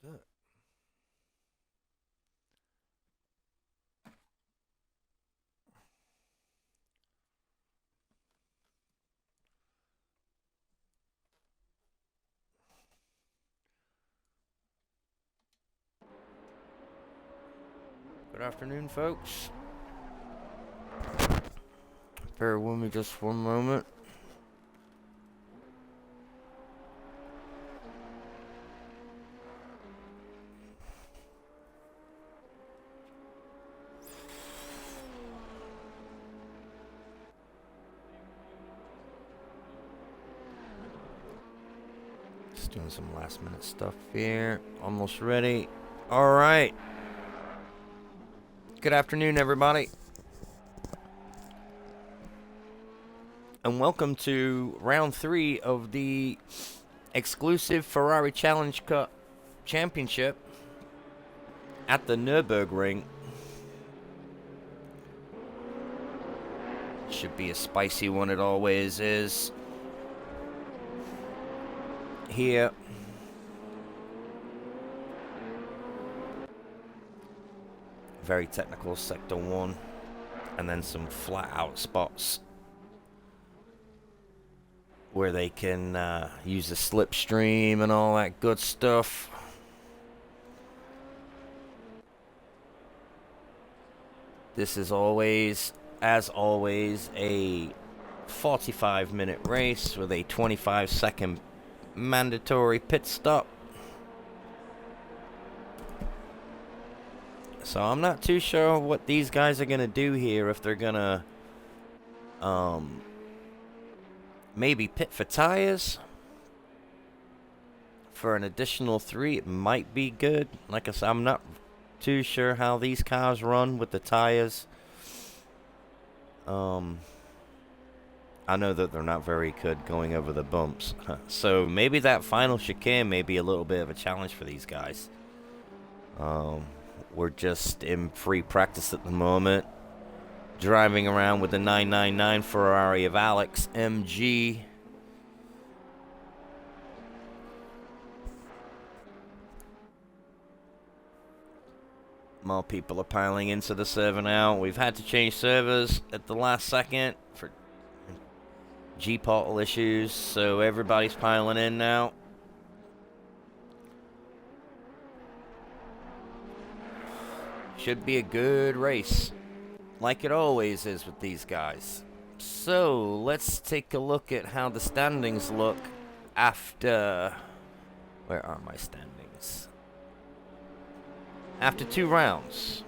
that. Good afternoon, folks. Bear with me just for a moment. Just doing some last minute stuff here. Almost ready. All right. Good afternoon, everybody. And welcome to round 3 of the XCLusive Ferrari Challenge Cup Championship at the Nürburgring. Should be a spicy one, it always is. Here. Very technical sector 1. And then some flat out spots where they can use the slipstream and all that good stuff. This is always, as always, a 45-minute race with a 25-second mandatory pit stop. So I'm not too sure what these guys are going to do here, if they're going to maybe pit for tires for an additional 3. It might be good. Like I said, I'm not too sure how these cars run with the tires. I know that they're not very good going over the bumps. So maybe that final chicane may be a little bit of a challenge for these guys. We're just in free practice at the moment, driving around with the 999 Ferrari of Alex MG. More people are piling into the server now. We've had to change servers at the last second for G-portal issues, so everybody's piling in now. Should be a good race, like it always is with these guys. So, let's take a look at how the standings look after... Where are my standings? After 2 rounds.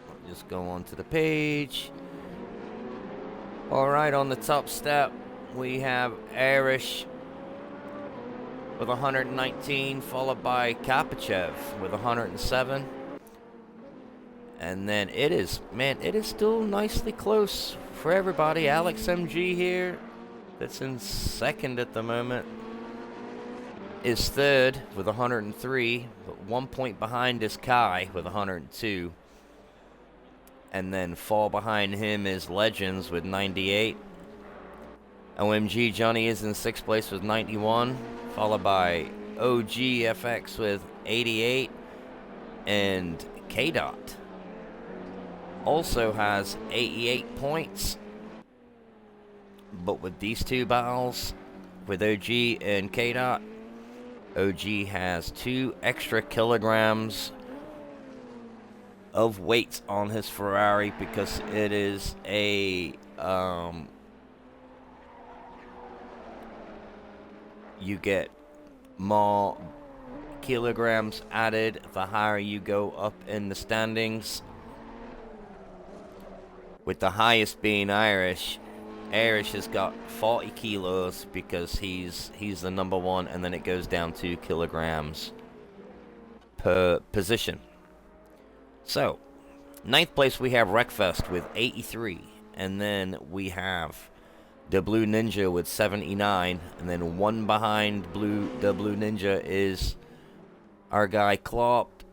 I'll just go on to the page. Alright, on the top step, we have Arish with 119, followed by Kapachev with 107. And then it is still nicely close for everybody. Alex MG here, that's in second at the moment, is third with 103, but 1 point behind is Kai with 102. And then far behind him is Legends with 98. OMG Johnny is in 6th place with 91, followed by OGFX with 88, and K-Dot also has 88 points. But with these 2 battles, with OG and K-Dot, OG has 2 extra kilograms of weight on his Ferrari because it is a you get more kilograms added the higher you go up in the standings, with the highest being Irish. Irish has got 40 kilos because he's the number 1, and then it goes down 2 kilograms per position. So, 9th place we have Wreckfest with 83, and then we have the Blue Ninja with 79, and then 1 behind the Blue Ninja is our guy Klopp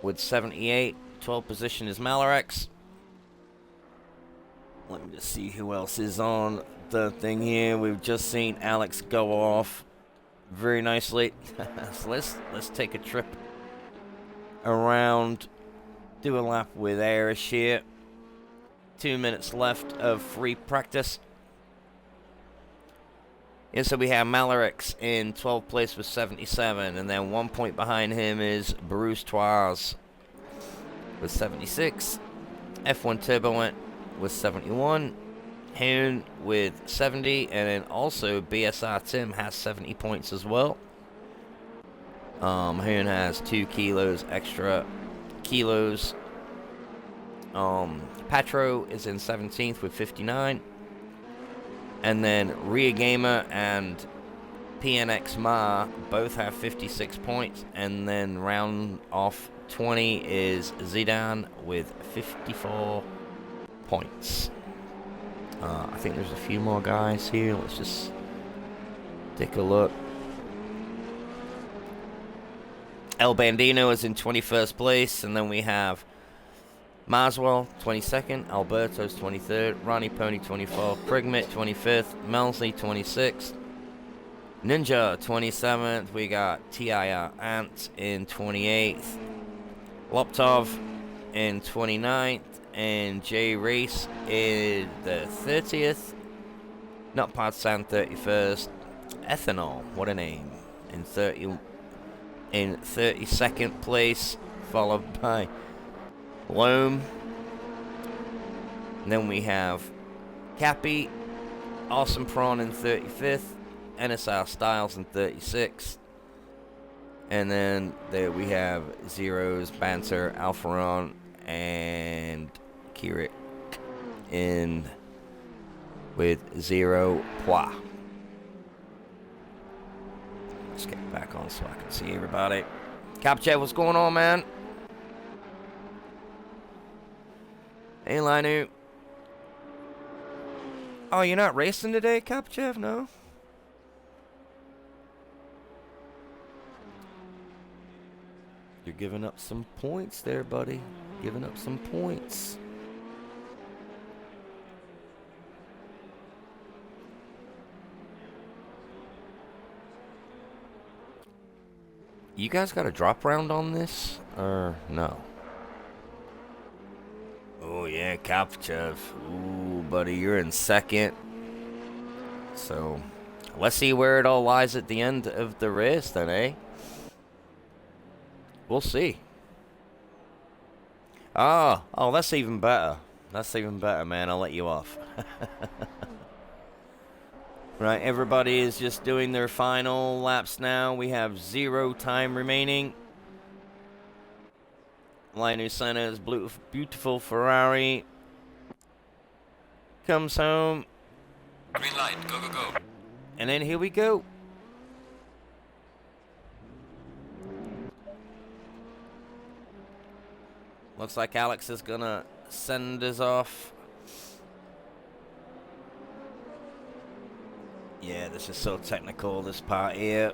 with 78. 12th position is Malarex. Let me just see who else is on the thing here. We've just seen Alex go off very nicely. So let's take a trip around, do a lap with Irish here. 2 minutes left of free practice. And so we have Malarix in 12th place with 77, and then 1 point behind him is Bruce Toires with 76. F1 Turbo went with 71. Hoon with 70, and then also BSR Tim has 70 points as well. Hoon has 2 kilos extra kilos. Patro is in 17th with 59. And then Ria Gamer and PNX Ma both have 56 points. And then round off 20 is Zidane with 54 points. I think there's a few more guys here. Let's just take a look. El Bandino is in 21st place. And then we have Maswell, 22nd. Alberto's 23rd. Ronnie Pony, 24th. Prigmit, 25th. Melsley, 26th. Ninja, 27th. We got TIR Ant in 28th. Loptov in 29th. And J Race in the 30th. Nutpad San, 31st. Ethanol, what a name. In 32nd place. Followed by Loam. And then we have Cappy, Awesome Prawn in 35th, NSR Styles in 36th. And then there we have Zeros, Banter, Alfaron, and Kirik in with 0 pois. Let's get back on so I can see everybody. Capchev, what's going on, man? Hey, Linu. Oh, you're not racing today, Kapchev? No? You're giving up some points there, buddy. Giving up some points. You guys got a drop round on this? Or no? Oh, yeah, Kapchev. Ooh, buddy, you're in second. So, let's see where it all lies at the end of the race then, eh? We'll see. Oh, that's even better. That's even better, man. I'll let you off. Right, everybody is just doing their final laps now. We have 0 time remaining. Linus Senna's beautiful Ferrari comes home. Green light, go, go, go. And then here we go. Looks like Alex is gonna send us off. Yeah, this is so technical, this part here.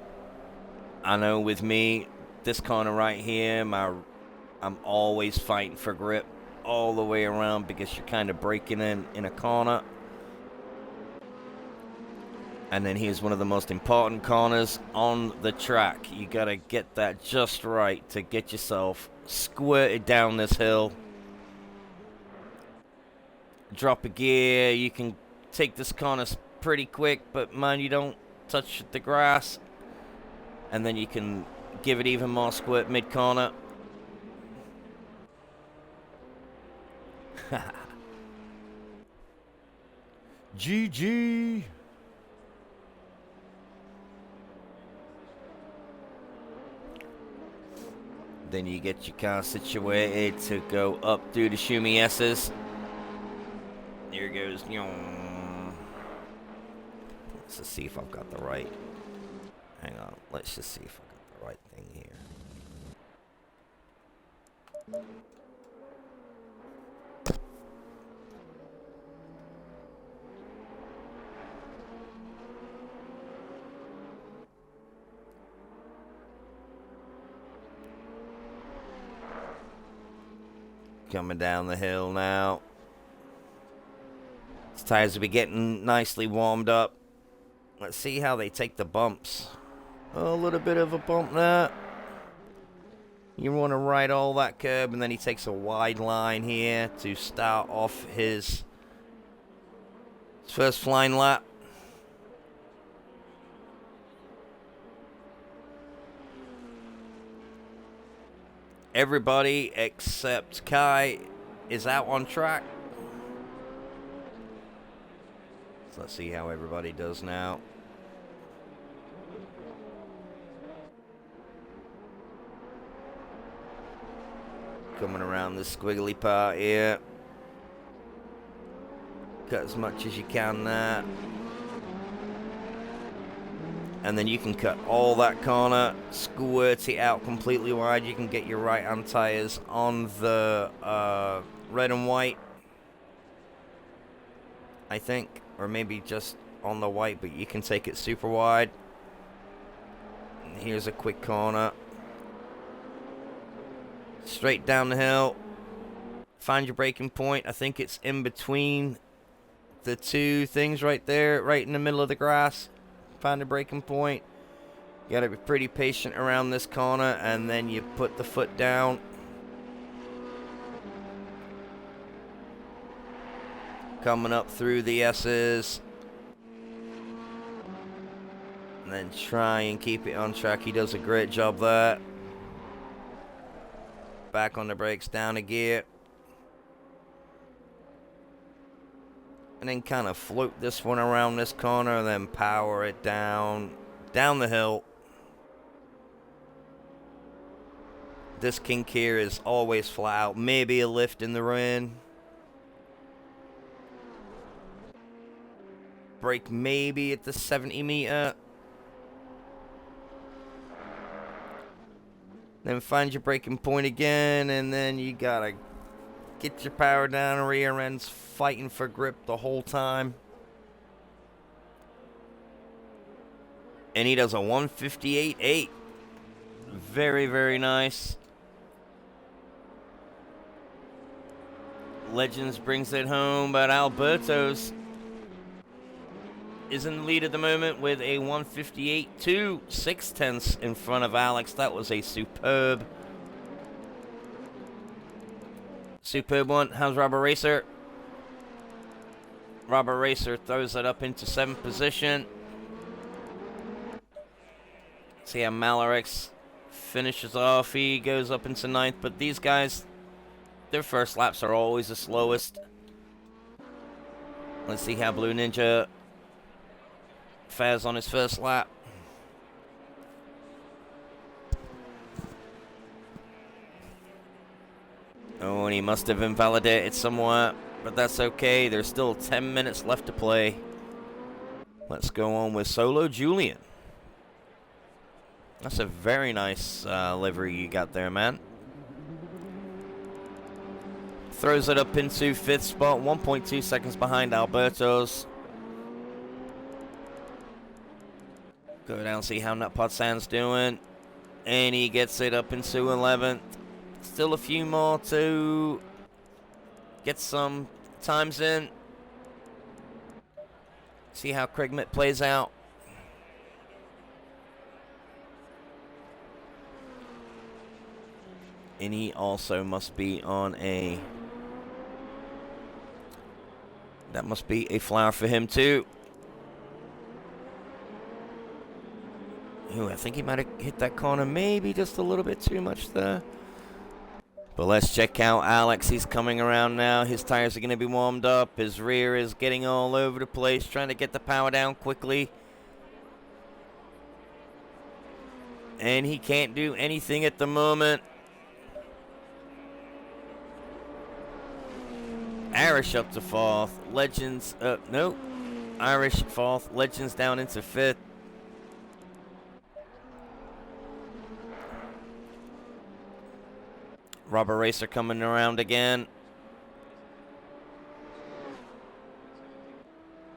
I know with me, this corner right here, I'm always fighting for grip all the way around because you're kind of breaking in a corner. And then here's one of the most important corners on the track. You gotta get that just right to get yourself squirted down this hill. Drop a gear, you can take this corner pretty quick, but mind you don't touch the grass. And then you can give it even more squirt mid-corner. GG. Then you get your car situated to go up through the Shumi S's. Here goes. Let's just see if I've got the right. Hang on. Let's just see if I've got the right thing here. Coming down the hill now. His tires will be getting nicely warmed up. Let's see how they take the bumps. A little bit of a bump there. You want to ride all that curb, and then he takes a wide line here to start off his first flying lap. Everybody except Kai is out on track. So let's see how everybody does now. Coming around this squiggly part here. Cut as much as you can there. And then you can cut all that corner, squirt it out completely wide. You can get your right-hand tires on the red and white, I think. Or maybe just on the white, but you can take it super wide. And here's a quick corner. Straight down the hill. Find your braking point. I think it's in between the two things right there, right in the middle of the grass. Find a braking point. You gotta be pretty patient around this corner, and then you put the foot down. Coming up through the S's. And then try and keep it on track. He does a great job there. Back on the brakes, down a gear. And then kind of float this one around this corner, and then power it down the hill. This kink here is always flat out. Maybe a lift in the rear. Brake maybe at the 70 meter. Then find your braking point again, and then you gotta get your power down. Rear end's fighting for grip the whole time. And he does a 158.8. Very, very nice. Legends brings it home, but Alberto's is in the lead at the moment with a 158.2, 6/10 in front of Alex. That was a superb one. How's Robert Racer? Robert Racer throws it up into 7th position. See how Malarix finishes off. He goes up into 9th, but these guys, their first laps are always the slowest. Let's see how Blue Ninja fares on his first lap. Oh, and he must have invalidated somewhat, but that's okay. There's still 10 minutes left to play. Let's go on with Solo Julian. That's a very nice livery you got there, man. Throws it up into 5th spot, 1.2 seconds behind Alberto's. Go down, see how Nutpod Sand's doing. And he gets it up into 11th. Still a few more to get some times in. See how Craig Mitt plays out. And he also must be on a... That must be a flower for him too. Ooh, I think he might have hit that corner maybe just a little bit too much there. But let's check out Alex. He's coming around now. His tires are going to be warmed up. His rear is getting all over the place, trying to get the power down quickly. And he can't do anything at the moment. Irish up to 4th. Legends, nope. Irish 4th. Legends down into 5th. Robert Racer coming around again.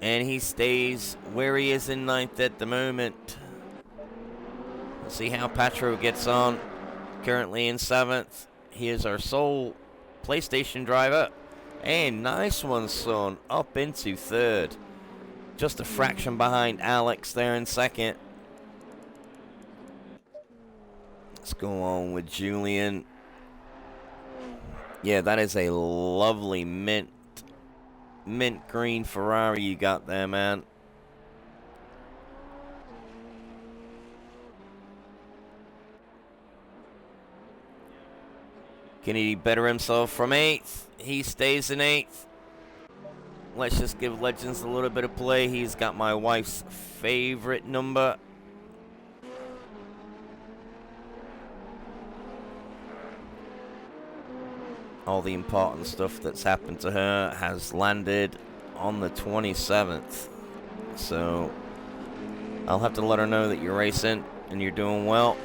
And he stays where he is in 9th at the moment. Let's see how Patro gets on. Currently in 7th. He is our sole PlayStation driver. And nice one, son. Up into 3rd. Just a fraction behind Alex there in 2nd. Let's go on with Julian. Yeah, that is a lovely mint green Ferrari you got there, man. Can he better himself from 8th? He stays in 8th. Let's just give Legends a little bit of play. He's got my wife's favorite number. All the important stuff that's happened to her has landed on the 27th. So I'll have to let her know that you're racing and you're doing well.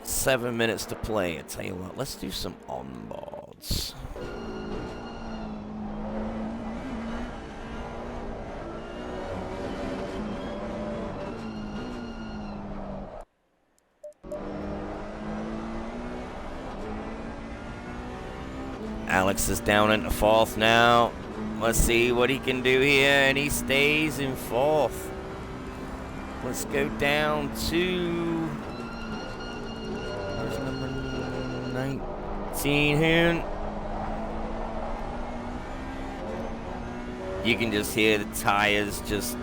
7 minutes to play. I tell you what, let's do some onboards. Alex is down into 4th now. Let's see what he can do here, and he stays in 4th. Let's go down to... where's number 19 here? You can just hear the tires just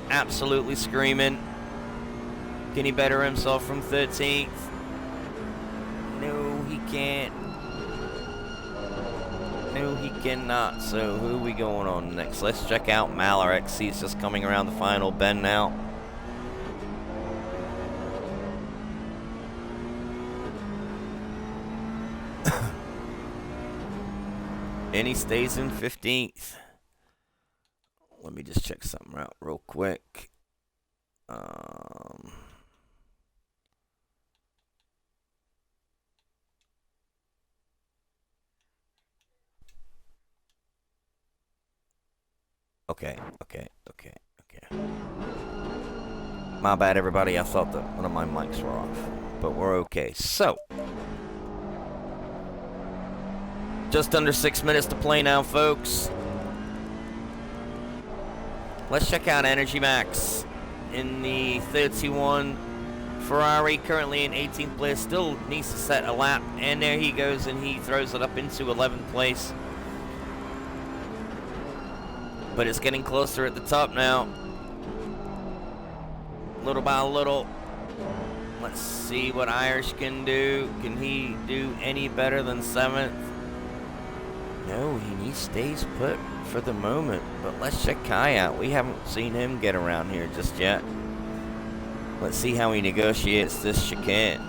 absolutely screaming. Can he better himself from 13th? No, he can't. No, he cannot. So who are we going on next? Let's check out Mallorex. He's just coming around the final bend now. And he stays in 15th. Let me just check something out real quick. Okay. My bad, everybody. I thought that one of my mics were off. But we're okay. So, just under 6 minutes to play now, folks. Let's check out Energy Max in the 31 Ferrari, currently in 18th place. Still needs to set a lap. And there he goes, and he throws it up into 11th place. But it's getting closer at the top now. Little by little. Let's see what Irish can do. Can he do any better than 7th? No, he stays put for the moment. But let's check Kai out. We haven't seen him get around here just yet. Let's see how he negotiates this chicane.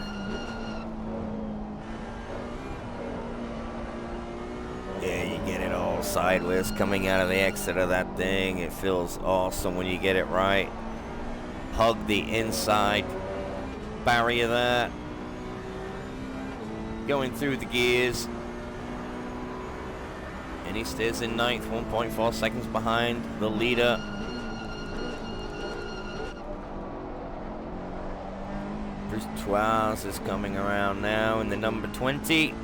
Yeah, you get it all sideways coming out of the exit of that thing. It feels awesome when you get it right. Hug the inside barrier there. Going through the gears. And he stays in 9th, 1.4 seconds behind the leader. Bruce Twiles is coming around now in the number 20.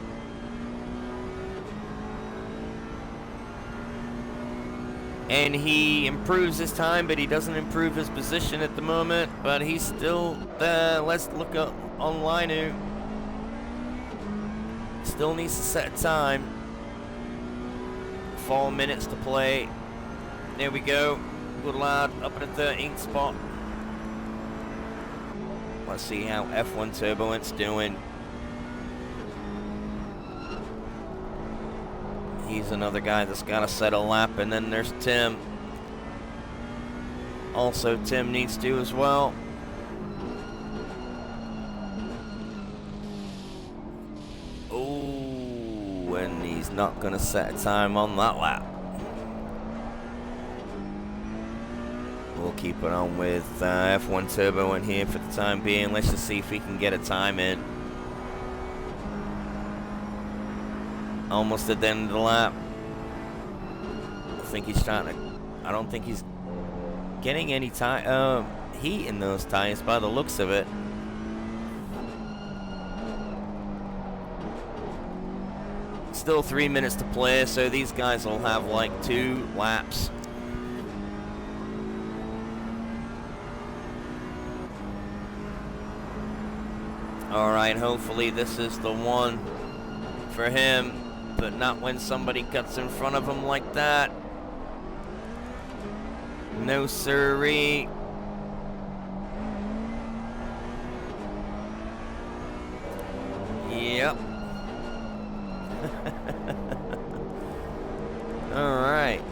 And he improves his time, but he doesn't improve his position at the moment. But he's still there. Let's look up online. Still needs to set a time. 4 minutes to play. There we go. Good lad up at the 13th spot. Let's see how F1 Turbulent's doing. He's another guy that's got to set a lap. And then there's Tim. Also, Tim needs to as well. Oh, and he's not going to set a time on that lap. We'll keep it on with F1 Turbo in here for the time being. Let's just see if we can get a time in. Almost at the end of the lap. I think he's trying to... I don't think he's getting any time heat in those tires by the looks of it. Still 3 minutes to play, so these guys will have like 2 laps. Alright, hopefully this is the one for him, but not when somebody cuts in front of him like that. No siree. Yep. Alright.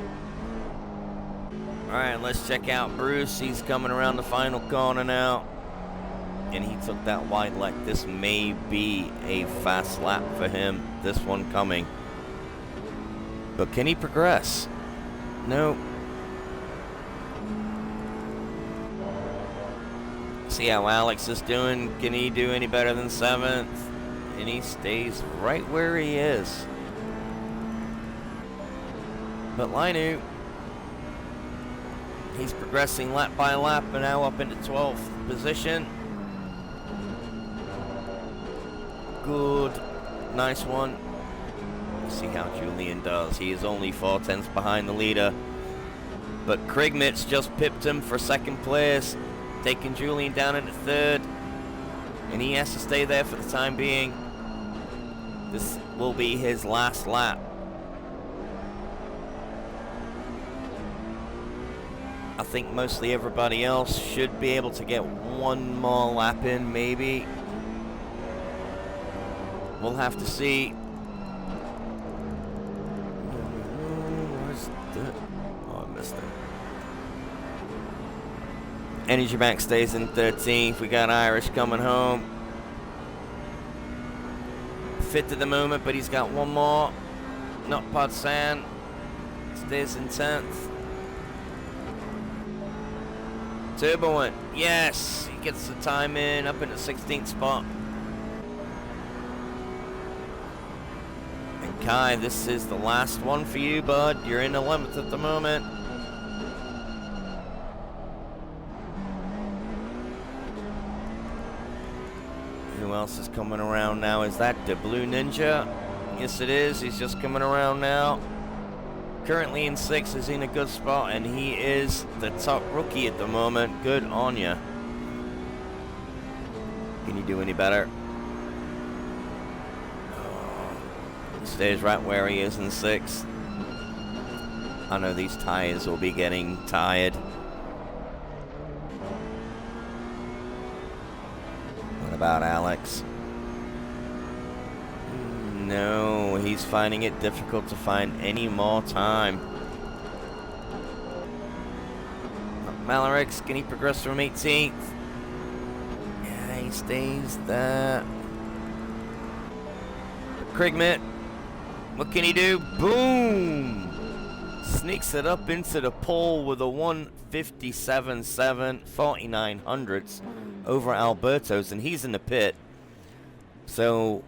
Alright, let's check out Bruce. He's coming around the final corner now. And he took that wide leg. This may be a fast lap for him. This one coming. But can he progress? No. See how Alex is doing. Can he do any better than 7th? And he stays right where he is. But Lainu, he's progressing lap by lap and now up into 12th position. Good. Nice one. Let's see how Julian does. He is only 4/10 behind the leader. But Krigmitz just pipped him for 2nd place, taking Julian down into 3rd. And he has to stay there for the time being. This will be his last lap. I think mostly everybody else should be able to get one more lap in, maybe. We'll have to see. Oh, I missed it. Energy Bank stays in 13th. We got Irish coming home. 5th at the moment, but he's got one more. Not Podsan. Stays in 10th. Turbo, yes, he gets the time in, up in the 16th spot. And Kai, this is the last one for you, bud. You're in 11th at the moment. Who else is coming around now? Is that the Blue Ninja? Yes, it is. He's just coming around now. Currently in 6th, is in a good spot, and he is the top rookie at the moment. Good on ya. Can you do any better? Oh, he stays right where he is in 6th. I know these tires will be getting tired. What about Alex? No, he's finding it difficult to find any more time. Malarix, can he progress from 18th? Yeah, he stays there. Krigmit, what can he do? Boom! Sneaks it up into the pole with a 1:57.7, 4900ths over Alberto's, and he's in the pit. So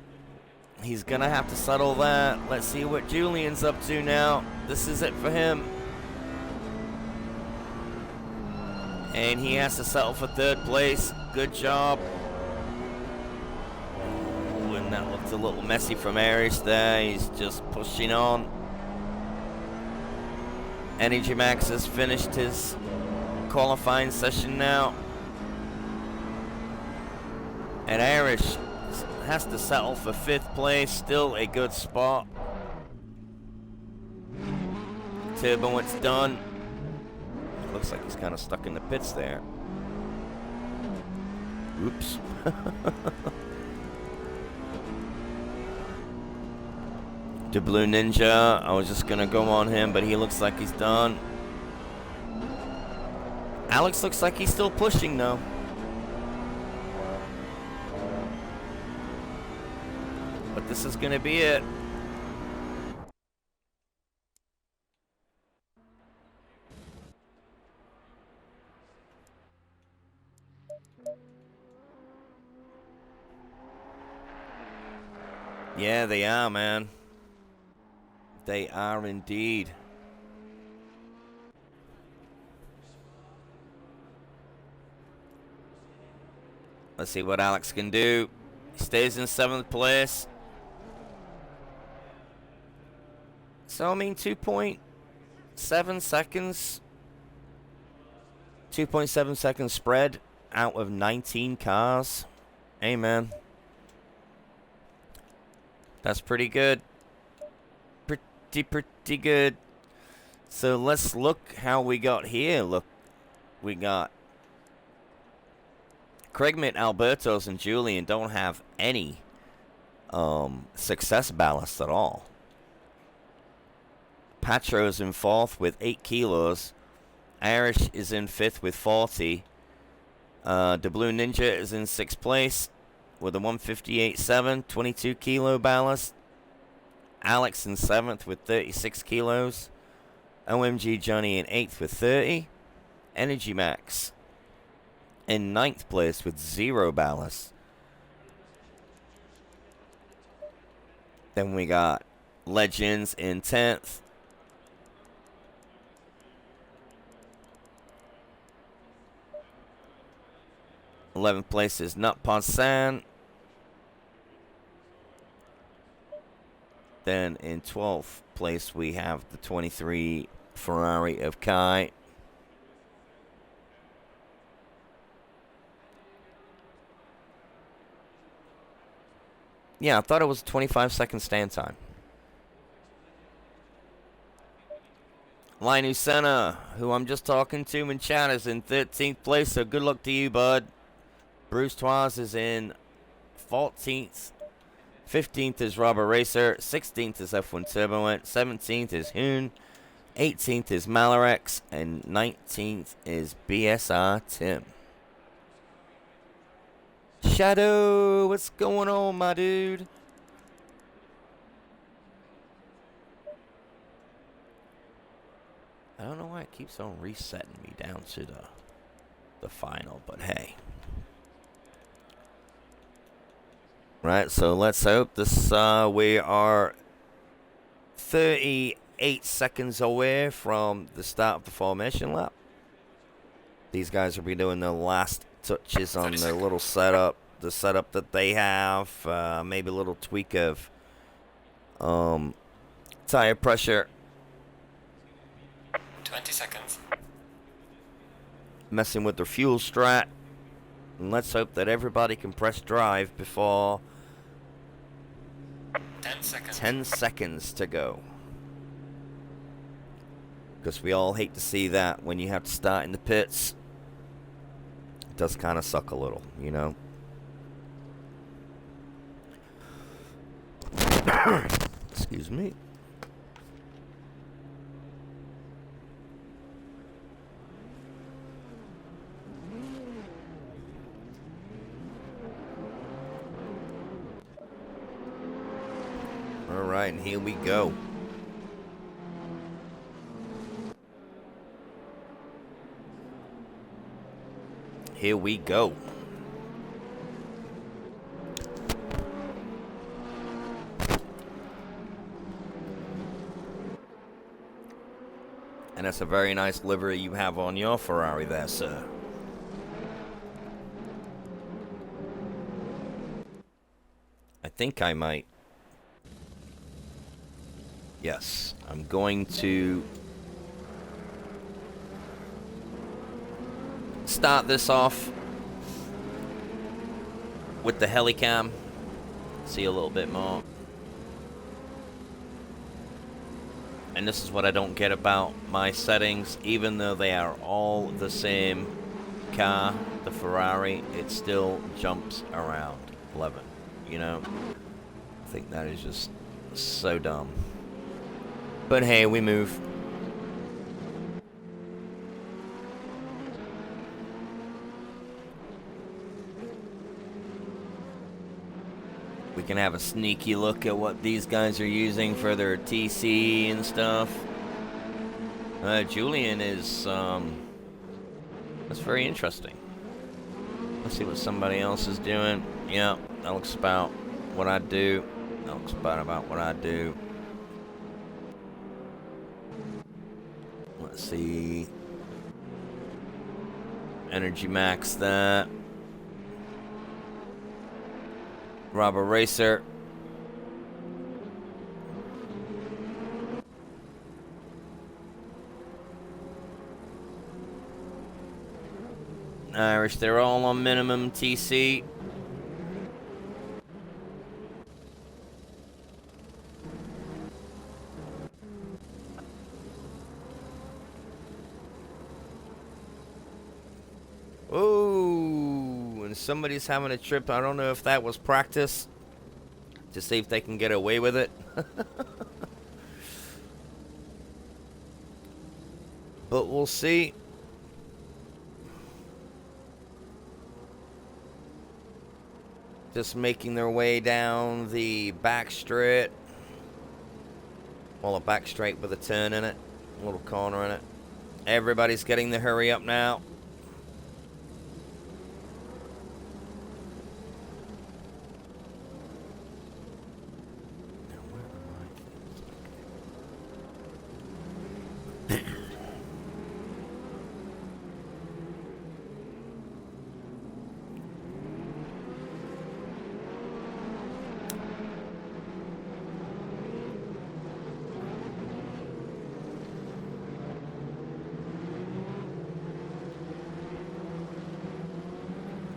he's gonna have to settle that. Let's see what Julian's up to now. This is it for him. And he has to settle for 3rd place. Good job. Ooh, and that looked a little messy from Arish there. He's just pushing on. Energy Max has finished his qualifying session now. And Arish has to settle for 5th place. Still a good spot. Turbo, it's done. Looks like he's kind of stuck in the pits there. Oops. The Blue Ninja, I was just gonna go on him, but he looks like he's done. Alex looks like he's still pushing though. But this is gonna be it. Yeah, they are, man. They are indeed. Let's see what Alex can do. He stays in 7th place. So, I mean, 2.7 seconds. 2.7 seconds spread out of 19 cars. Hey, man. That's pretty good. Pretty good. So let's look how we got here. Look, we got Craig Mitt, Albertos, and Julian don't have any success ballast at all. Patro's in 4th with 8 kilos. Irish is in 5th with 40. The Blue Ninja is in 6th place with a 158.7, 22 kilo ballast. Alex in 7th with 36 kilos. OMG Johnny in 8th with 30. Energy Max in 9th place with 0 ballast. Then we got Legends in 10th. th place is Nut Ponsan. Then in 12th place we have the 23 Ferrari of Kai. Yeah, I thought it was a 25-second stand time. Linus Senna, who I'm just talking to in chat, is in 13th place, so good luck to you, bud. Bruce Twas is in 14th. 15th is Robert Racer. 16th is F1 Turbo. 17th is Hoon. 18th is Malarex. And 19th is BSR Tim. Shadow, what's going on, my dude? I don't know why it keeps on resetting me down to the final, but hey. Right, so let's hope this, we are 38 seconds away from the start of the formation lap. These guys will be doing the last touches on the little setup, the setup that they have, maybe a little tweak of tire pressure. 20 seconds. Messing with their fuel strat. And let's hope that everybody can press drive before 10 seconds. 10 seconds to go. Because we all hate to see that when you have to start in the pits. It does kind of suck a little, you know. Excuse me. All right, and here we go. Here we go. And that's a very nice livery you have on your Ferrari there, sir. I think I might. Yes, I'm going to start this off with the helicam. See a little bit more. And this is what I don't get about my settings. Even though they are all the same car, the Ferrari, it still jumps around 11. You know? I think that is just so dumb. But hey, we move. We can have a sneaky look at what these guys are using for their TC and stuff. Julian is, that's very interesting. Let's see what somebody else is doing. Yeah, that looks about what I do. That looks about what I do. Let's see. Energy Max that. Robber Racer. Irish, they're all on minimum TC. Oh, and somebody's having a trip. I don't know if that was practice to see if they can get away with it. But we'll see. Just making their way down the back straight. Well, a back straight with a turn in it. A little corner in it. Everybody's getting the hurry up now.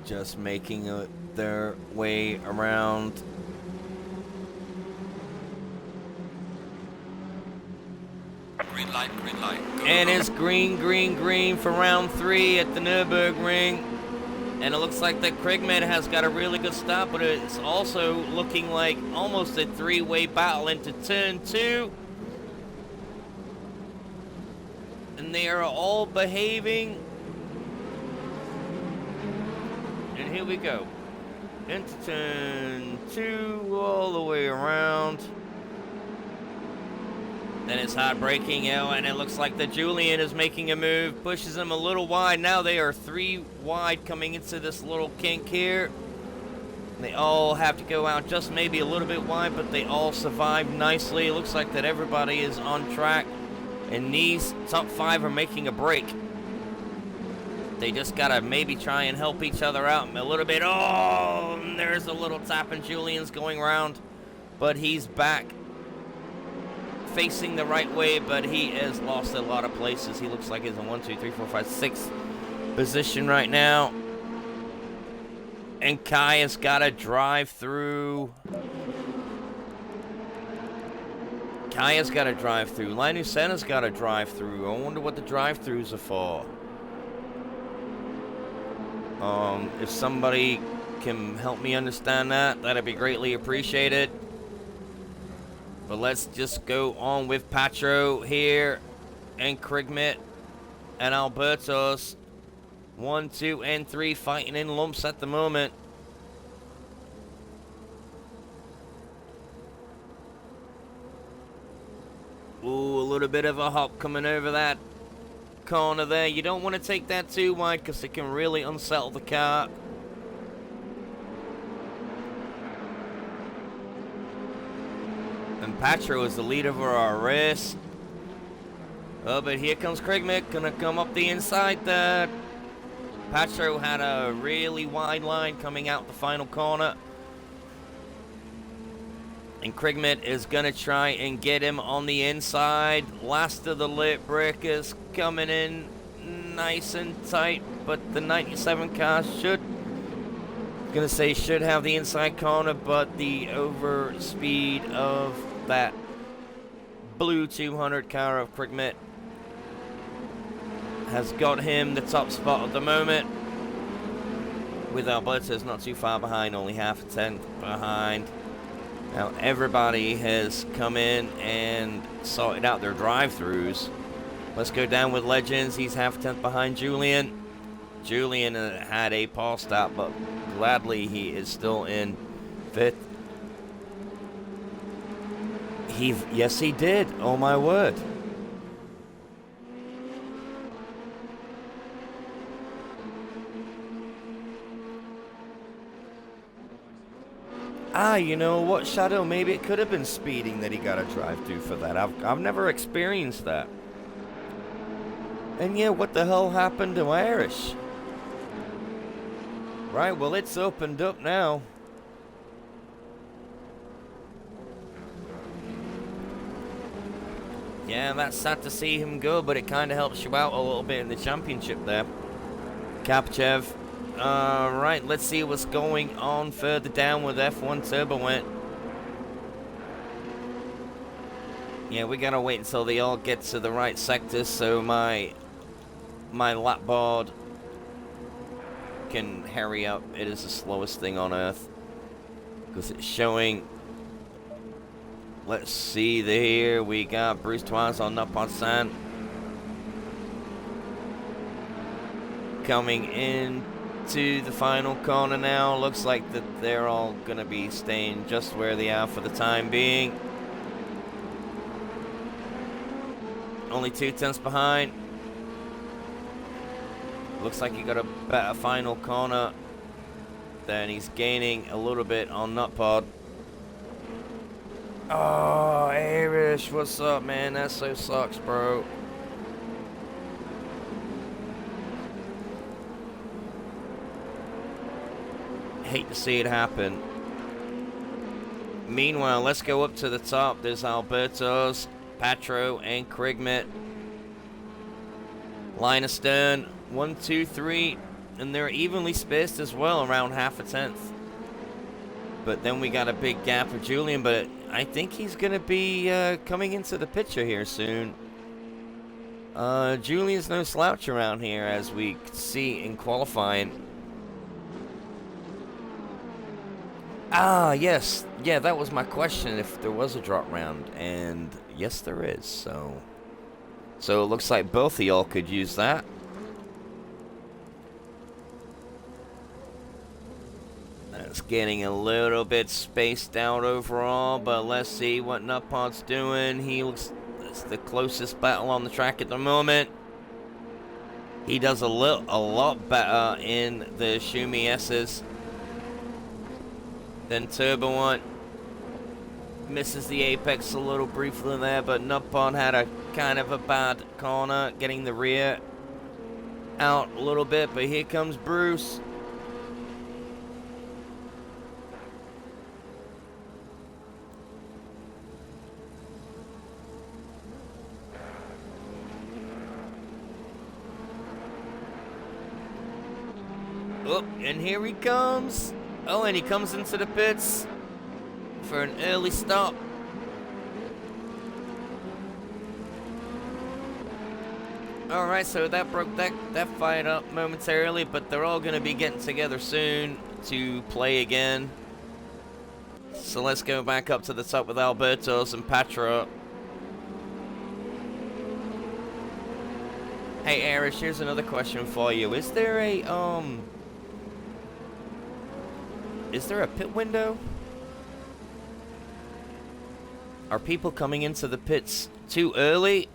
Just making their way around. Green light, green light. Go, And go, it's green, green, green for round 3 at the Nürburgring. And it looks like that Krigman has got a really good stop, but it's also looking like almost a 3-way battle into turn 2. And they are all behaving. And here we go. Into turn 2, all the way around. Then it's hard braking, and it looks like that Julian is making a move, pushes him a little wide. Now they are 3 wide coming into this little kink here. They all have to go out just maybe a little bit wide, but they all survive nicely. It looks like that everybody is on track, and these top 5 are making a break. They just gotta maybe try and help each other out a little bit. Oh, and there's a little tap, and Julian's going around, but he's back facing the right way, but he has lost a lot of places. He looks like he's in 1, 2, 3, 4, 5, 6th position right now. And Kai has got to drive through. Kaya's got to drive through. Linus Senna's got to drive through. I wonder what the drive-throughs are for. If somebody can help me understand that, that'd be greatly appreciated. But let's just go on with Patro here and Krigmit and Albertos. 1, 2, and 3 fighting in lumps at the moment. Ooh, a little bit of a hop coming over that corner there. You don't want to take that too wide because it can really unsettle the car. And Patro is the leader for our race. Oh, but here comes Krigmit, gonna come up the inside there. Patro had a really wide line coming out the final corner. And Krigmit is gonna try and get him on the inside. Last of the lip breakers coming in nice and tight, but the 97 car should have the inside corner, but the over speed of that blue 200 car of Krigmit has got him the top spot at the moment, with Alberto's not too far behind, only half a tenth behind. Now everybody has come in and sorted out their drive-throughs. Let's go down with Legends. He's half a tenth behind Julian. Julian had a paw stop, but gladly he is still in 5th. Yes, he did. Oh my word. Ah, you know what, Shadow? Maybe it could have been speeding that he got a drive-through for that. I've never experienced that. And yeah, what the hell happened to Irish? Right, well, it's opened up now. Yeah, that's sad to see him go, but it kind of helps you out a little bit in the championship there. Kapchev. Right, let's see what's going on further down with F1 Turbulent. Yeah, we gotta wait until they all get to the right sector, so my lap board can hurry up. It is the slowest thing on earth. Because it's showing... Let's see here. We got Bruce Twice on up on San. Coming into the final corner now. Looks like that they're all going to be staying just where they are for the time being. Only 2/10 behind. Looks like he got a better final corner. Then he's gaining a little bit on Nutpod. Oh, Irish, what's up, man? That so sucks, bro. Hate to see it happen. Meanwhile, let's go up to the top. There's Alberto's, Patro, and Krigmit. Line astern, 1, 2, 3, and they're evenly spaced as well, around 1/2 tenth. But then we got a big gap of Julian, but I think he's going to be coming into the picture here soon. Julian's no slouch around here, as we see in qualifying. Ah, yes. Yeah, that was my question, if there was a drop round. And yes, there is. So it looks like both of y'all could use that. It's getting a little bit spaced out overall, but let's see what Nutpod's doing. He looks it's the closest battle on the track at the moment. He does a lot better in the Shumi S's than Turbo One. Misses the apex a little briefly there, but Nutpod had a kind of a bad corner, getting the rear out a little bit, but here comes Bruce. Oh, and here he comes. Oh, and he comes into the pits for an early stop. Alright, so that broke that fight up momentarily, but they're all going to be getting together soon to play again. So let's go back up to the top with Albertos and Patra. Hey, Arish, here's another question for you. Is there a pit window? Are people coming into the pits too early?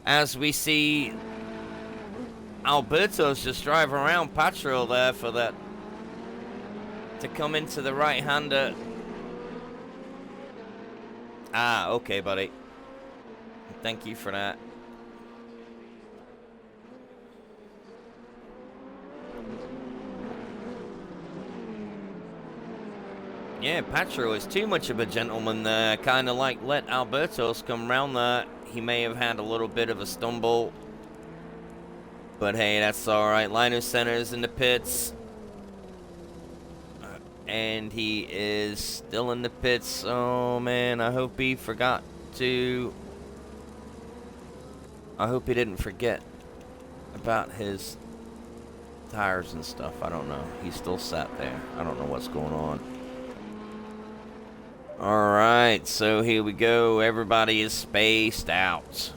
As we see Alberto's just drive around Patrol there for that to come into the right-hander. Ah, okay, buddy. Thank you for that. Yeah, Patro is too much of a gentleman there. Kind of like let Albertos come round there. He may have had a little bit of a stumble. But hey, that's alright. Linus Center's in the pits. And he is still in the pits. Oh man, I hope he forgot to... I hope he didn't forget about his tires and stuff. I don't know. He still sat there. I don't know what's going on. Alright, so here we go. Everybody is spaced out.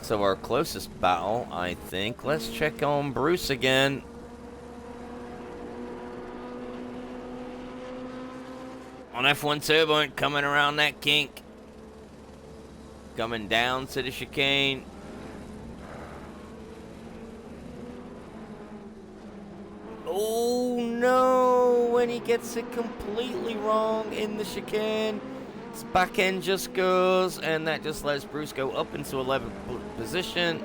So our closest battle, I think. Let's check on Bruce again. On F1 Turbo, coming around that kink. Coming down to the chicane. Oh no, when he gets it completely wrong in the chicane. His back end just goes, and that just lets Bruce go up into 11th position.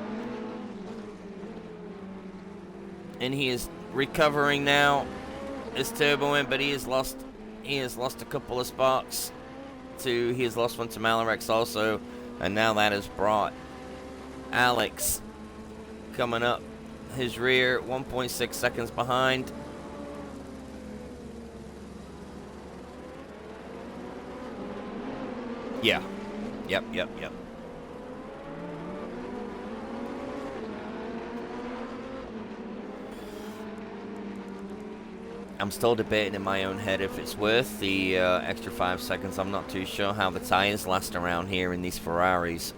And he is recovering now. His turbo in, but he has lost a couple of spots he has lost one to Malarex also. And now that has brought Alex coming up his rear, 1.6 seconds behind. Yeah. Yep. I'm still debating in my own head if it's worth the extra 5 seconds. I'm not too sure how the tires last around here in these Ferraris.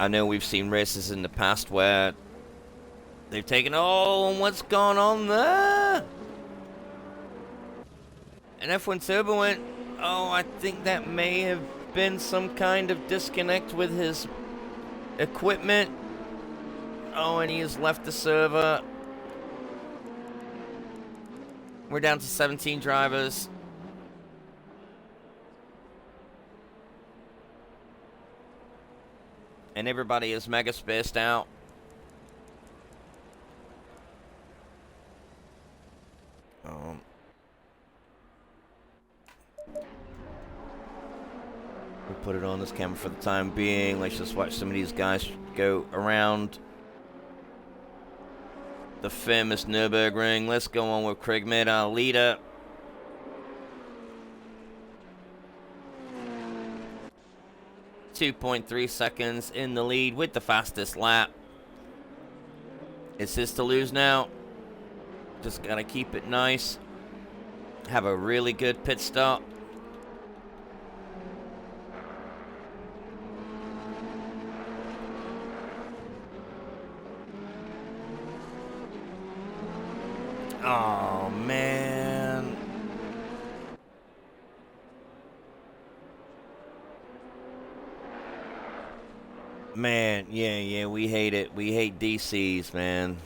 I know we've seen races in the past where they've taken, oh, what's going on there? And F1 Turbo went, oh, I think that may have been some kind of disconnect with his equipment. Oh, and he has left the server. We're down to 17 drivers. And everybody is mega spaced out. We'll put it on this camera for the time being. Let's just watch some of these guys go around the famous Nürburgring. Let's go on with Craig Mid, our leader. .3 seconds in the lead with the fastest lap. It's his to lose now. Just gotta keep it nice. Have a really good pit stop. Oh, man. Man, yeah, we hate it. We hate DCs, man.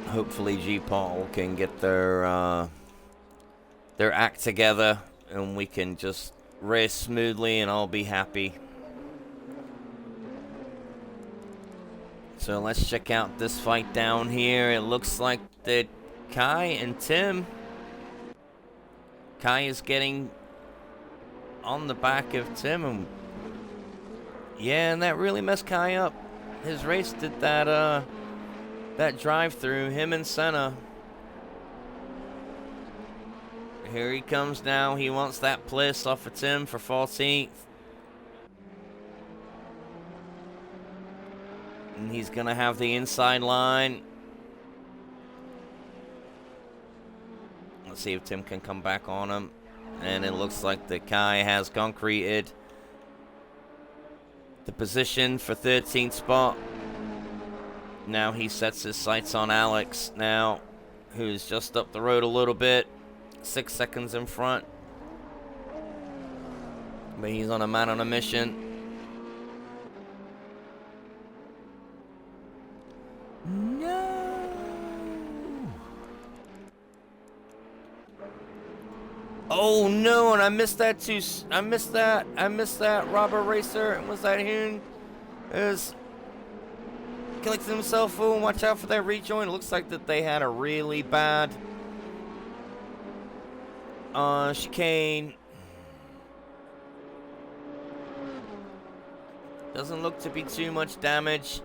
Hopefully G-Paul can get their act together and we can just race smoothly and I'll be happy. So let's check out this fight down here. It looks like that Kai and Tim. Kai is getting on the back of Tim. And yeah, and that really messed Kai up. His race did that, that drive-through, him and Senna. Here he comes now. He wants that place off of Tim for 14th. And he's going to have the inside line. Let's see if Tim can come back on him. And it looks like the Kai has concreted the position for 13th spot. Now he sets his sights on Alex now, who's just up the road a little bit. 6 seconds in front. But he's on a man on a mission. No. Oh no, and I missed that too. I missed that. Robert Racer. And was that him? Is collecting himself. Oh, watch out for that rejoin. It looks like that they had a really bad chicane. Doesn't look to be too much damage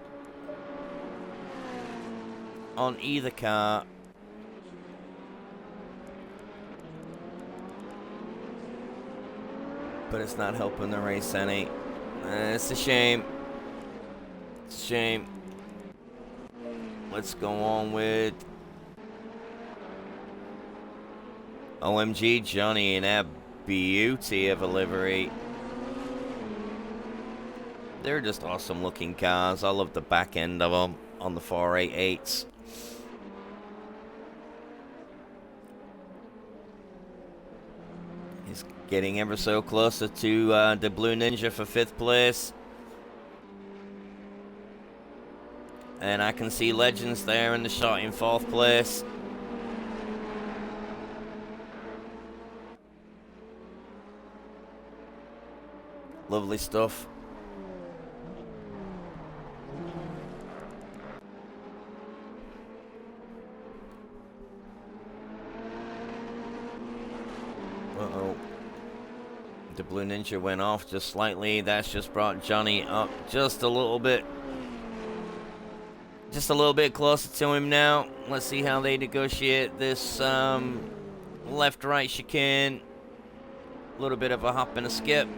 on either car. But it's not helping the race any. It's a shame. It's a shame. Let's go on with OMG Johnny in that beauty of a livery. They're just awesome looking cars. I love the back end of them on the 488s. He's getting ever so closer to the Blue Ninja for 5th place. And I can see Legends there in the shot in 4th place. Lovely stuff. Uh-oh. The Blue Ninja went off just slightly. That's just brought Johnny up just a little bit. Just a little bit closer to him now. Let's see how they negotiate this left-right chicane. A little bit of a hop and a skip.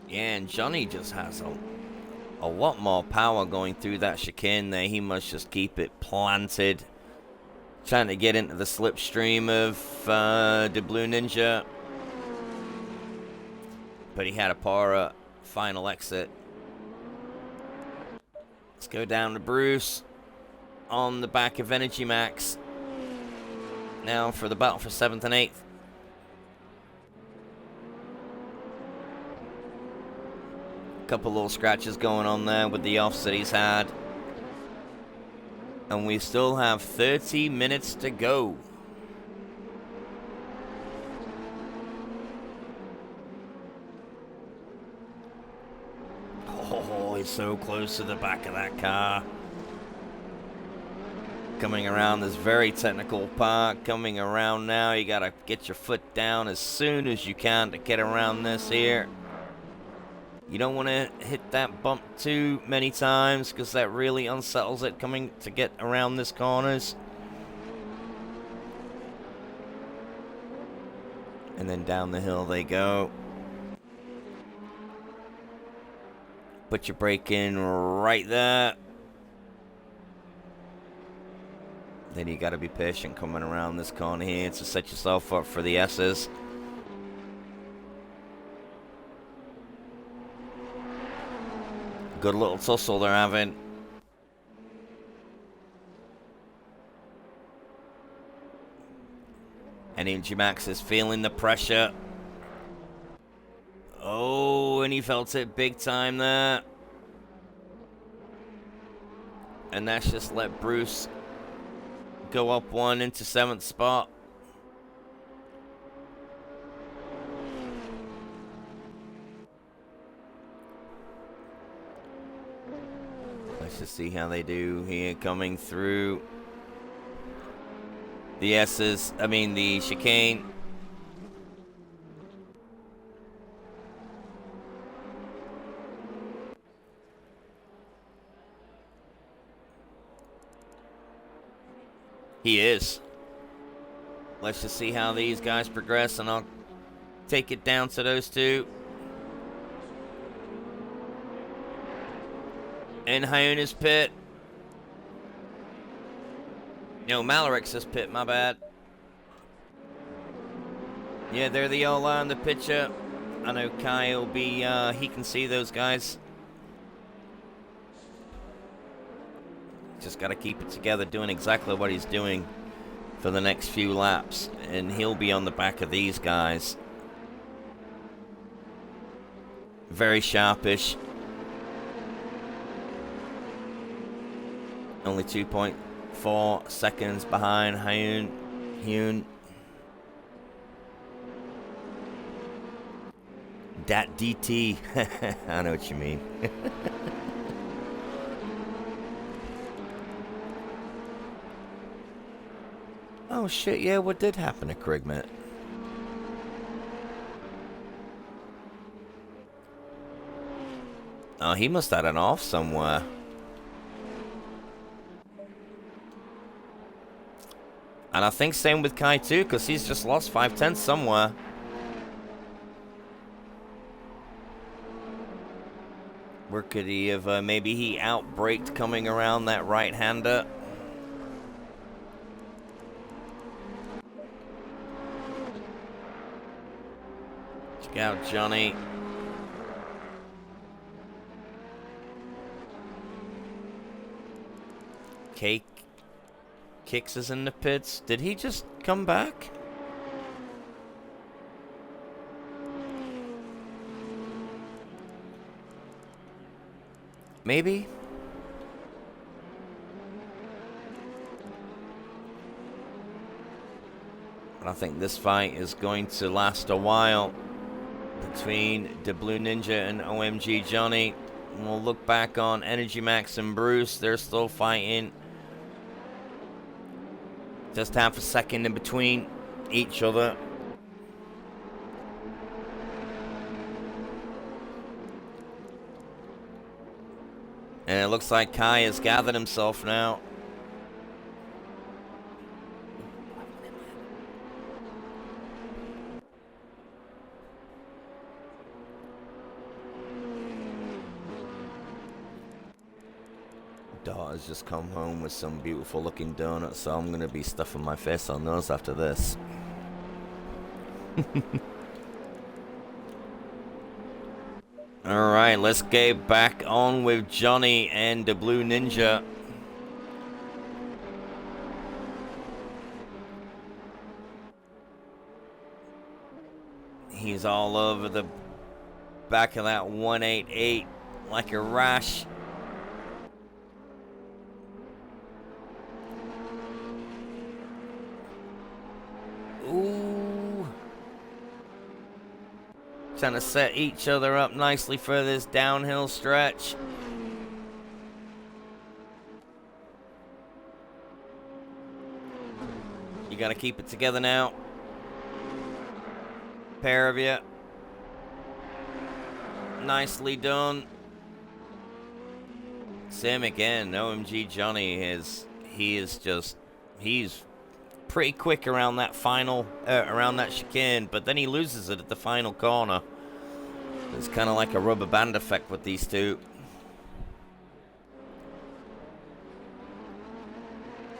Yeah, and Johnny just has a lot more power going through that chicane there. He must just keep it planted. Trying to get into the slipstream of the Blue Ninja. But he had a poor final exit. Let's go down to Bruce on the back of Energy Max. Now for the battle for 7th and 8th. Couple little scratches going on there with the offs that he's had. And we still have 30 minutes to go. Oh, he's so close to the back of that car. Coming around this very technical part. Coming around now. You got to get your foot down as soon as you can to get around this here. You don't want to hit that bump too many times because that really unsettles it coming to get around this corners. And then down the hill they go. Put your brake in right there. Then you got to be patient coming around this corner here to set yourself up for the S's. Good little tussle they're having. And Energy Max is feeling the pressure. Oh, and he felt it big time there. And that's just let Bruce go up one into 7th spot. Let's just see how they do here coming through the S's. I mean the chicane. He is. Let's just see how these guys progress, and I'll take it down to those two. In Hyona's pit. No, Malarix's pit, my bad. Yeah, they're the Ola in the picture. I know Kai will be, he can see those guys. Just got to keep it together, doing exactly what he's doing for the next few laps. And he'll be on the back of these guys. Very sharpish. Only 2.4 seconds behind Hyun. Dat DT. I know what you mean. Oh shit, yeah, what did happen to Krigmet? Oh, he must have had an off somewhere. And I think same with Kai too, because he's just lost 5/10 somewhere. Where could he have, maybe he outbraked coming around that right-hander? Check out Johnny. Kicks is in the pits. Did he just come back? Maybe? But I think this fight is going to last a while between the Blue Ninja and OMG Johnny. And we'll look back on Energy Max and Bruce. They're still fighting. Just half a second in between each other. And it looks like Kai has gathered himself now. daughter's just come home with some beautiful looking donuts, so I'm gonna be stuffing my face on those after this. Alright, let's get back on with Johnny and the Blue Ninja. He's all over the back of that 188 like a rash. Ooh. Trying to set each other up nicely for this downhill stretch. You gotta keep it together now. Pair of you. Nicely done. Same again. OMG Johnny he's pretty quick around that around that chicane, but then he loses it at the final corner. It's kind of like a rubber band effect with these two.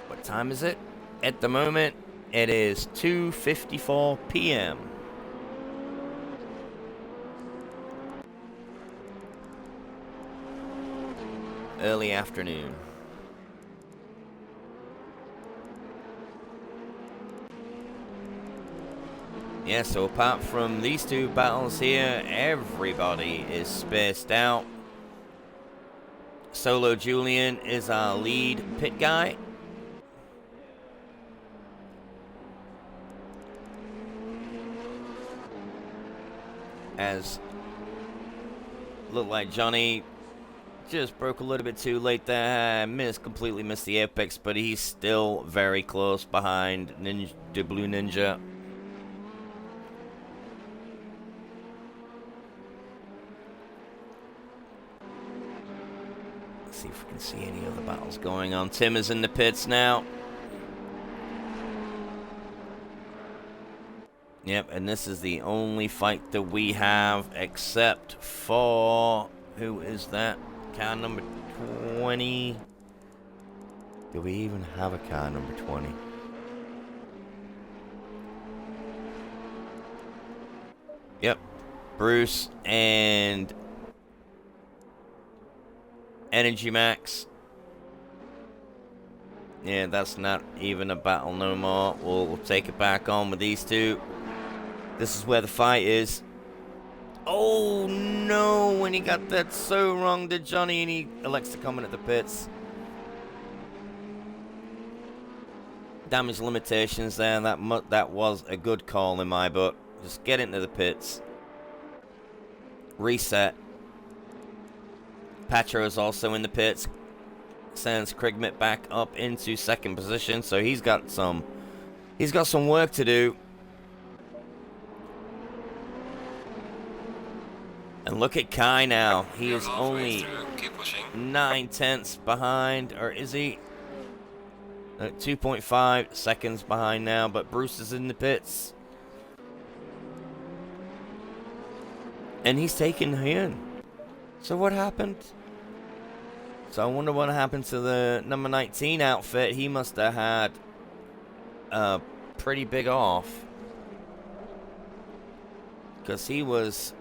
What time is it? At the moment, it is 2:54 p.m. Early afternoon. Yeah, so apart from these two battles here, everybody is spaced out. Solo Julian is our lead pit guy. As looked like Johnny just broke a little bit too late there. Completely missed the apex, but he's still very close behind the Blue Ninja. Let's see if we can see any other battles going on. Tim is in the pits now. Yep, and this is the only fight that we have except for... Who is that? Car number 20. Do we even have a car number 20? Yep. Bruce and Energy Max. Yeah, that's not even a battle no more. We'll take it back on with these two. This is where the fight is. Oh no, when he got that so wrong to Johnny, and he elects to come in at the pits. Damage limitations there. That was a good call in my book. Just get into the pits. Reset. Patro is also in the pits. Sends Krigmit back up into second position, so he's got some work to do. And look at Kai now. He is only 9/10 behind, or is he? 2.5 seconds behind now, but Bruce is in the pits. And he's taken in. So what happened? So I wonder what happened to the number 19 outfit. He must have had a pretty big off. Because he was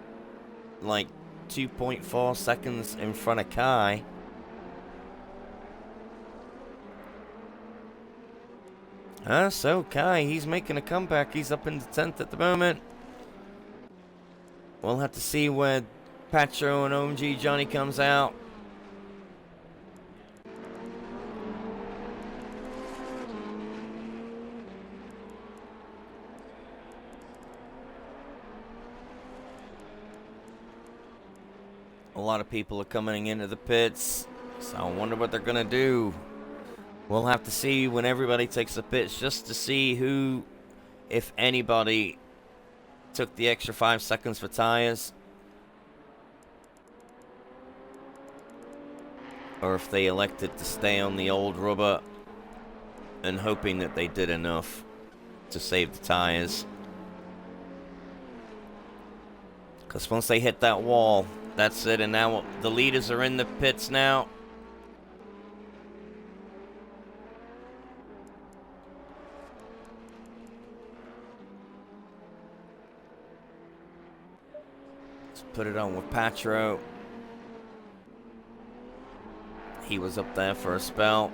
like 2.4 seconds in front of Kai. So Kai, he's making a comeback. He's up in the 10th at the moment. We'll have to see where Patro and OMG Johnny comes out. A lot of people are coming into the pits, so I wonder what they're gonna do. We'll have to see when everybody takes the pits, just to see who, if anybody, took the extra 5 seconds for tires. Or if they elected to stay on the old rubber and hoping that they did enough to save the tires. Because once they hit that wall, that's it. And now the leaders are in the pits now. Let's put it on with Patro. He was up there for a spell.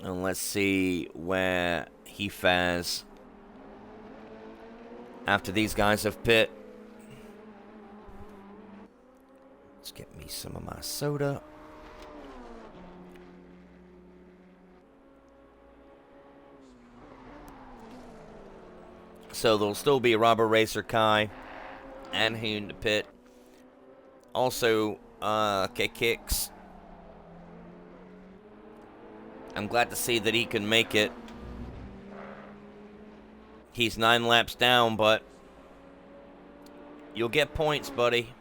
And let's see where he fares after these guys have pit. Let's get me some of my soda. So there'll still be Robber Racer Kai and he in the pit. Also, Kicks. I'm glad to see that he can make it. He's 9 laps down, but you'll get points, buddy.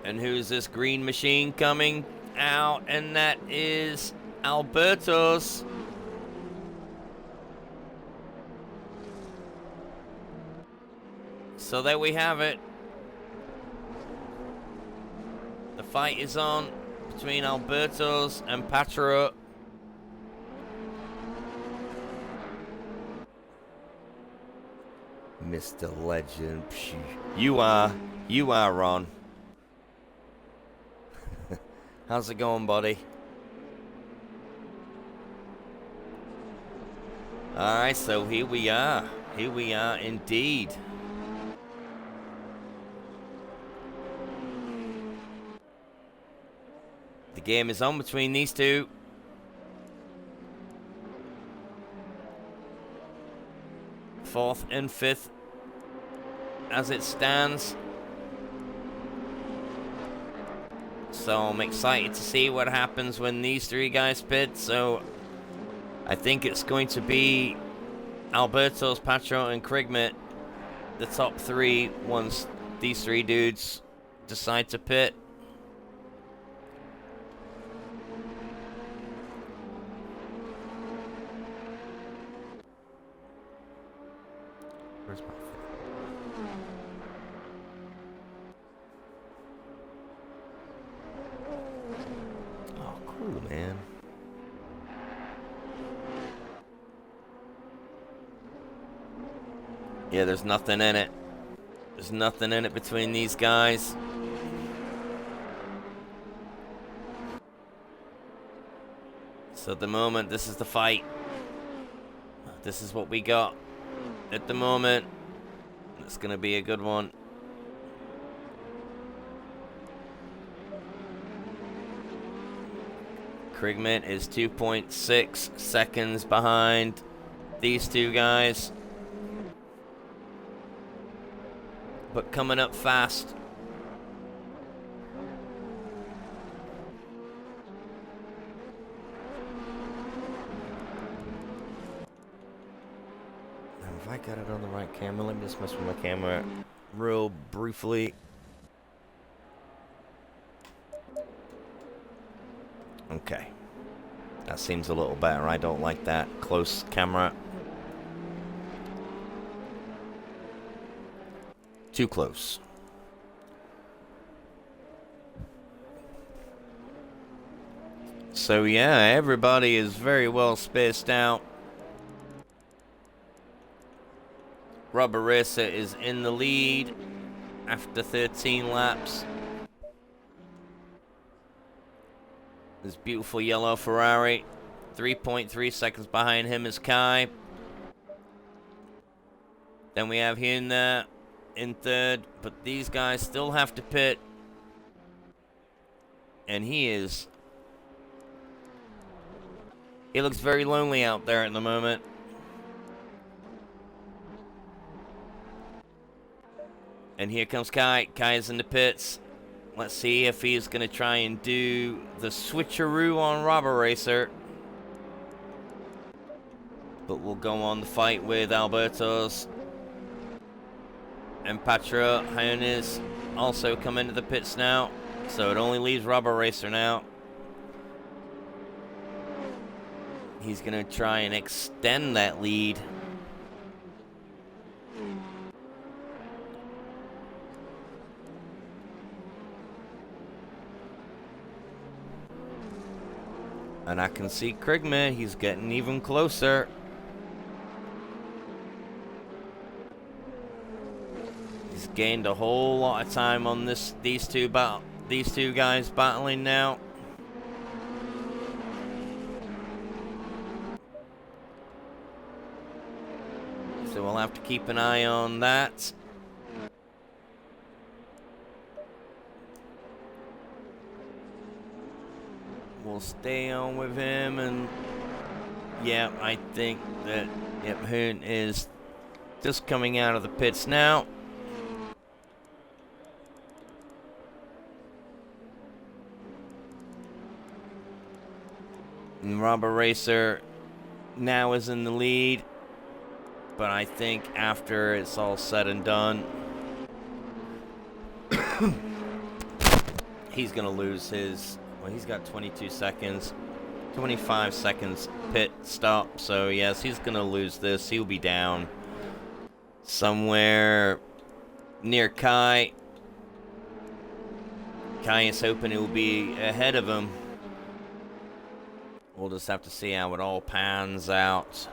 And who's this green machine coming out? And that is Alberto's. So there we have it. The fight is on between Alberto's and Patro. Mr. Legend. You are Ron. How's it going, buddy? Alright, so here we are. Here we are indeed. The game is on between these two. Fourth and fifth as it stands. So I'm excited to see what happens when these three guys pit. So I think it's going to be Alberto's, Patro, and Krigmit, the top three once these three dudes decide to pit. Where's my thing? Oh, cool, man. Yeah, there's nothing in it. There's nothing in it between these guys. So at the moment, this is the fight. This is what we got at the moment. It's gonna be a good one. Krigmit is 2.6 seconds behind these two guys, but coming up fast. Have I got it on the right camera? Let me just mess with my camera real briefly. Okay. That seems a little better. I don't like that close camera. Too close. So yeah, everybody is very well spaced out. Robber Racer is in the lead after 13 laps. This beautiful yellow Ferrari. 3.3 seconds behind him is Kai. Then we have Hyundai in third, but these guys still have to pit. And he looks very lonely out there at the moment. And here comes Kai. Kai is in the pits. Let's see if he's going to try and do the switcheroo on Robber Racer. But we'll go on the fight with Alberto's and Patra. Hyonis also come into the pits now. So it only leaves Robber Racer now. He's going to try and extend that lead. And I can see Krigman, he's getting even closer. He's gained a whole lot of time on these two guys battling now. So we'll have to keep an eye on that. We'll stay on with him, and yeah, I think that Hoon is just coming out of the pits now. And Robber Racer now is in the lead, but I think after it's all said and done, he's gonna lose his. Well, he's got 22 seconds, 25 seconds pit stop. So yes, he's gonna lose this. He'll be down somewhere near Kai. Kai is hoping he'll be ahead of him. We'll just have to see how it all pans out.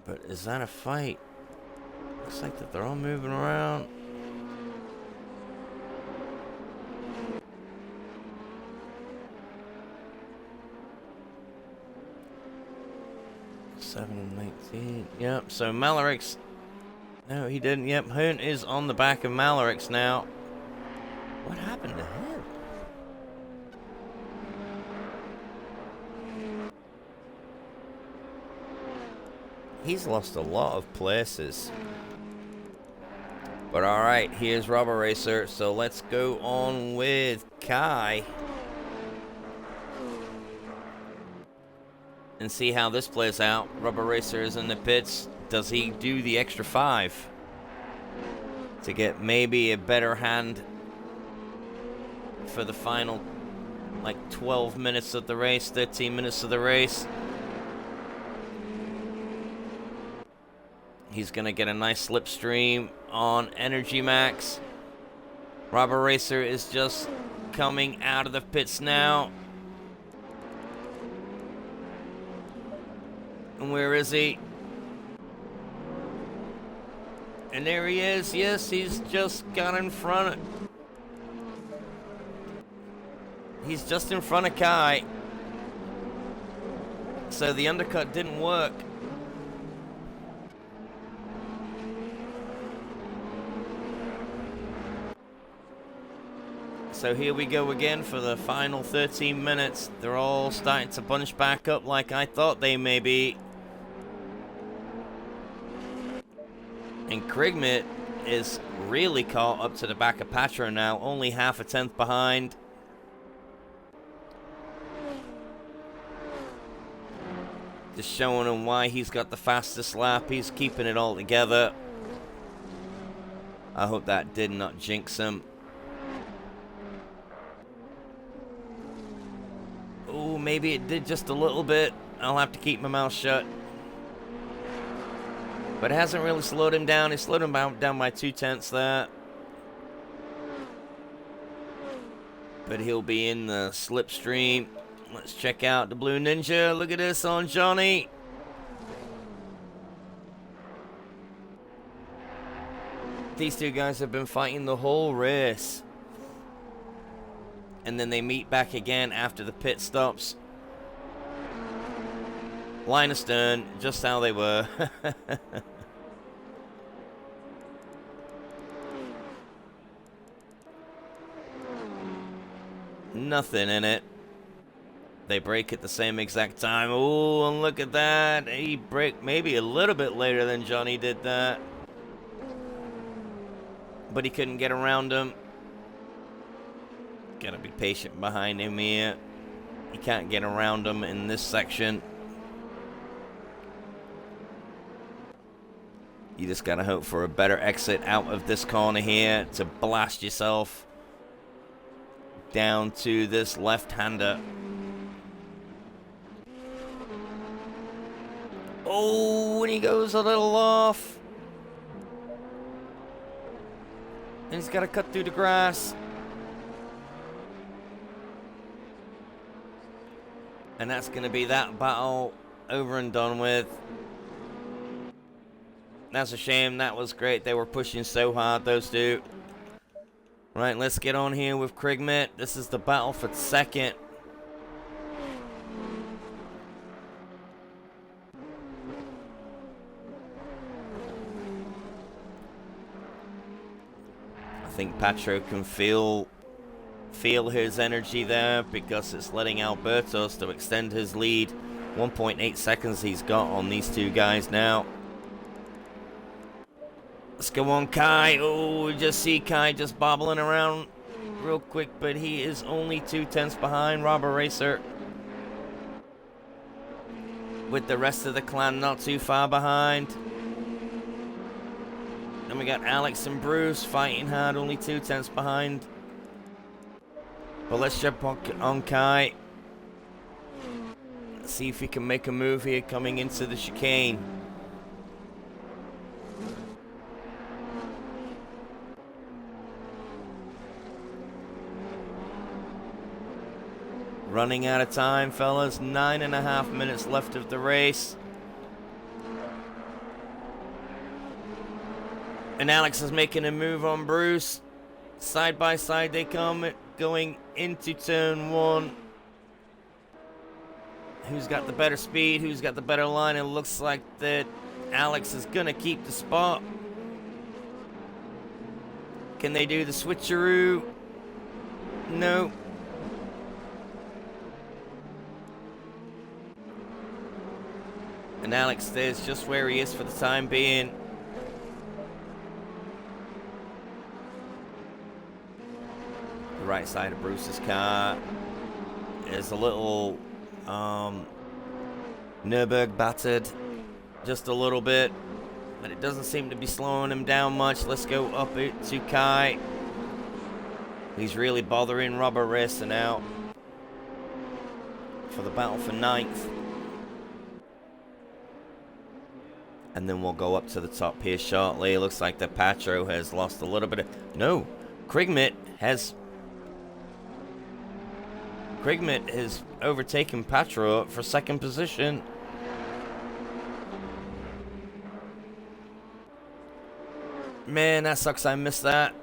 But is that a fight? Looks like that they're all moving around. And 19. Yep, so Malarix. No, he didn't. Yep, Hoon is on the back of Malarix now. What happened to him? He's lost a lot of places. But alright, here's Robber Racer. So let's go on with Kai. And see how this plays out. Rubber Racer is in the pits. Does he do the extra 5 to get maybe a better hand for the final, like, 12 minutes of the race, 13 minutes of the race? He's gonna get a nice slipstream on Energy Max. Rubber Racer is just coming out of the pits now. And where is he? And there he is. Yes, he's just got in front. He's just in front of Kai. So the undercut didn't work. So here we go again for the final 13 minutes. They're all starting to bunch back up like I thought they may be. And Krigmit is really caught up to the back of Patra now, only half a tenth behind. Just showing him why he's got the fastest lap. He's keeping it all together. I hope that did not jinx him. Oh, maybe it did just a little bit. I'll have to keep my mouth shut. But it hasn't really slowed him down. It slowed him down by 2/10 there. But he'll be in the slipstream. Let's check out the Blue Ninja. Look at this on Johnny. These two guys have been fighting the whole race. And then they meet back again after the pit stops. Line astern, just how they were. Nothing in it. They break at the same exact time. Oh, and look at that. He break maybe a little bit later than Johnny did that. But he couldn't get around him. Gotta be patient behind him here. He can't get around him in this section. You just gotta hope for a better exit out of this corner here to blast yourself down to this left-hander. Oh, and he goes a little off. And he's gotta cut through the grass. And that's gonna be that battle over and done with. That's a shame. That was great. They were pushing so hard, those two. Right, let's get on here with Krigmet. This is the battle for second. I think Patro can feel his energy there because it's letting Albertos to extend his lead. 1.8 seconds he's got on these two guys now. Let's go on Kai. Oh, we just see Kai just bobbling around real quick, but he is only 2/10 behind Robber Racer. With the rest of the clan not too far behind. Then we got Alex and Bruce fighting hard, only 2/10 behind. But let's jump on Kai. Let's see if he can make a move here coming into the chicane. Running out of time, fellas. 9.5 minutes left of the race. And Alex is making a move on Bruce. Side by side they come, going into turn one. Who's got the better speed? Who's got the better line? It looks like that Alex is gonna keep the spot. Can they do the switcheroo? No. And Alex stays just where he is for the time being. The right side of Bruce's car is a little Nürburgring battered, just a little bit, but it doesn't seem to be slowing him down much. Let's go up it to Kai. He's really bothering Robert Racer now for the battle for 9th. And then we'll go up to the top here shortly. It looks like the Patro has lost a little bit of... No, Krigmet has overtaken Patro for second position. Man, that sucks. I missed that.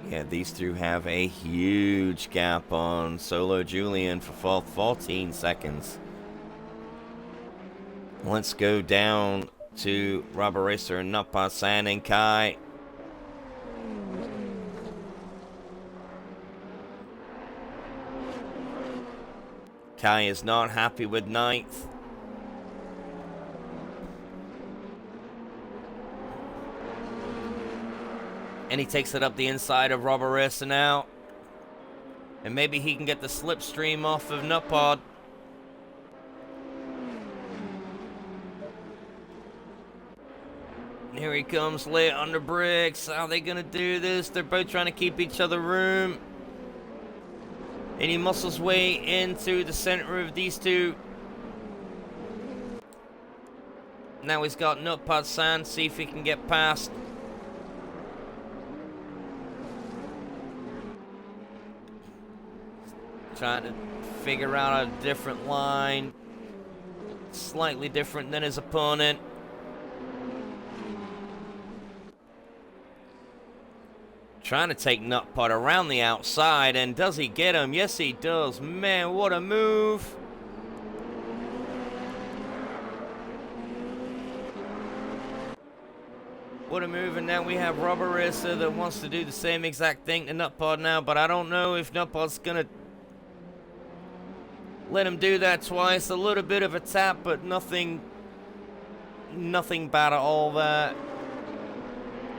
Yeah, these two have a huge gap on Solo Julian for 14 seconds. Let's go down to Robert Racer and Nutpod and Kai. Kai is not happy with 9th. And he takes it up the inside of Robert Racer now. And maybe he can get the slipstream off of Nutpod. Here he comes late on the brakes. How are they going to do this? They're both trying to keep each other room. And he muscles way into the center of these two. Now he's got Nutpod Sand. See if he can get past. Trying to figure out a different line. Slightly different than his opponent. Trying to take Nutpod around the outside, and does he get him? Yes, he does. Man, what a move. What a move, and now we have Robert Racer that wants to do the same exact thing to Nutpod now, but I don't know if Nutpod's gonna let him do that twice. A little bit of a tap, but nothing bad at all there.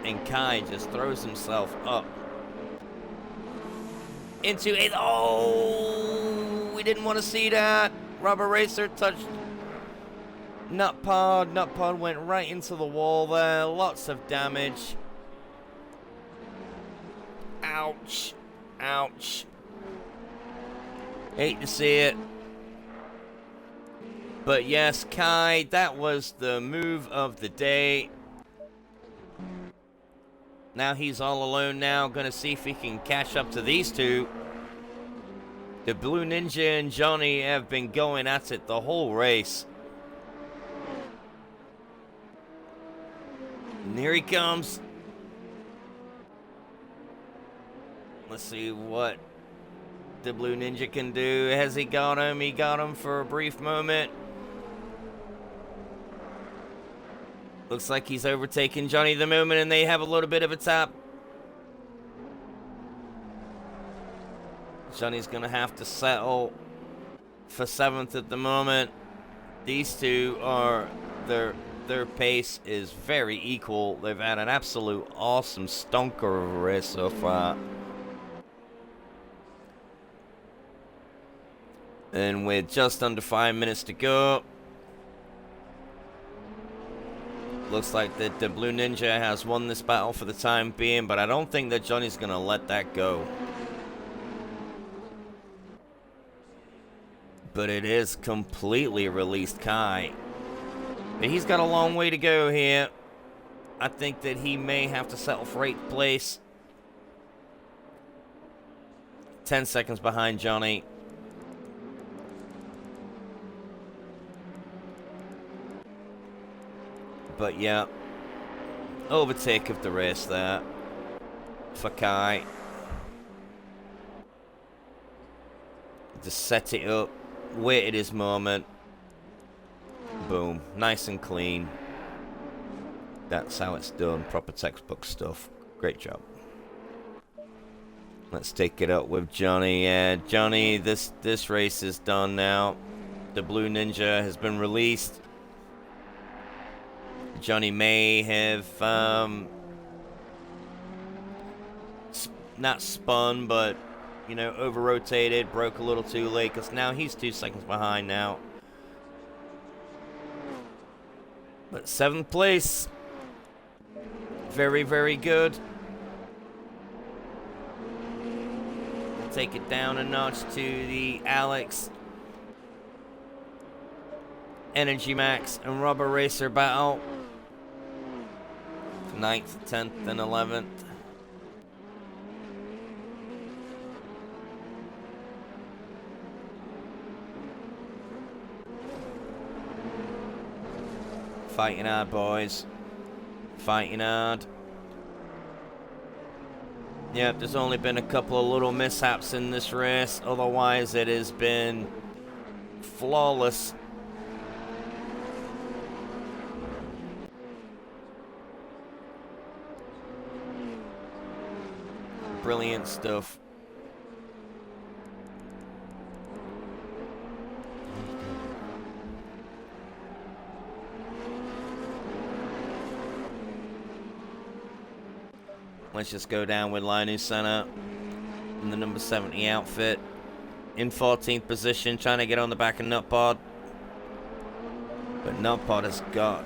And Kai just throws himself up into it. Oh, we didn't want to see that. Robert Racer touched Nutpod. Nutpod went right into the wall there. Lots of damage. Ouch. Ouch. Hate to see it. But yes, Kai, that was the move of the day. Now he's all alone now. Gonna see if he can catch up to these two. The Blue Ninja and Johnny have been going at it the whole race. And here he comes. Let's see what the Blue Ninja can do. Has he got him? He got him for a brief moment. Looks like he's overtaken Johnny the moment, and they have a little bit of a tap. Johnny's gonna have to settle for 7th at the moment. These two are their pace is very equal. They've had an absolute awesome stonker of a race so far. And with just under 5 minutes to go, looks like that the Blue Ninja has won this battle for the time being, but I don't think that Johnny's gonna let that go. But it is completely released Kai. But he's got a long way to go here. I think that he may have to settle for 8th place. 10 seconds behind Johnny. But yeah, overtake of the race there for Kai. Just set it up, waited his moment. Boom, nice and clean. That's how it's done, proper textbook stuff. Great job. Let's take it up with Johnny. Yeah, Johnny, this race is done now. The Blue Ninja has been released. Johnny may have not spun, but you know, over-rotated, broke a little too late, because now he's 2 seconds behind now. But 7th place, very, very good. Take it down a notch to the Alex, Energy Max, and Rubber Racer battle. 9th, 10th, and 11th. Fighting hard, boys. Fighting hard. Yep, there's only been a couple of little mishaps in this race. Otherwise, it has been flawless. Brilliant stuff. Let's just go down with Linus Senna in the number 70 outfit. In 14th position, trying to get on the back of Nutpod. But Nutpod has got...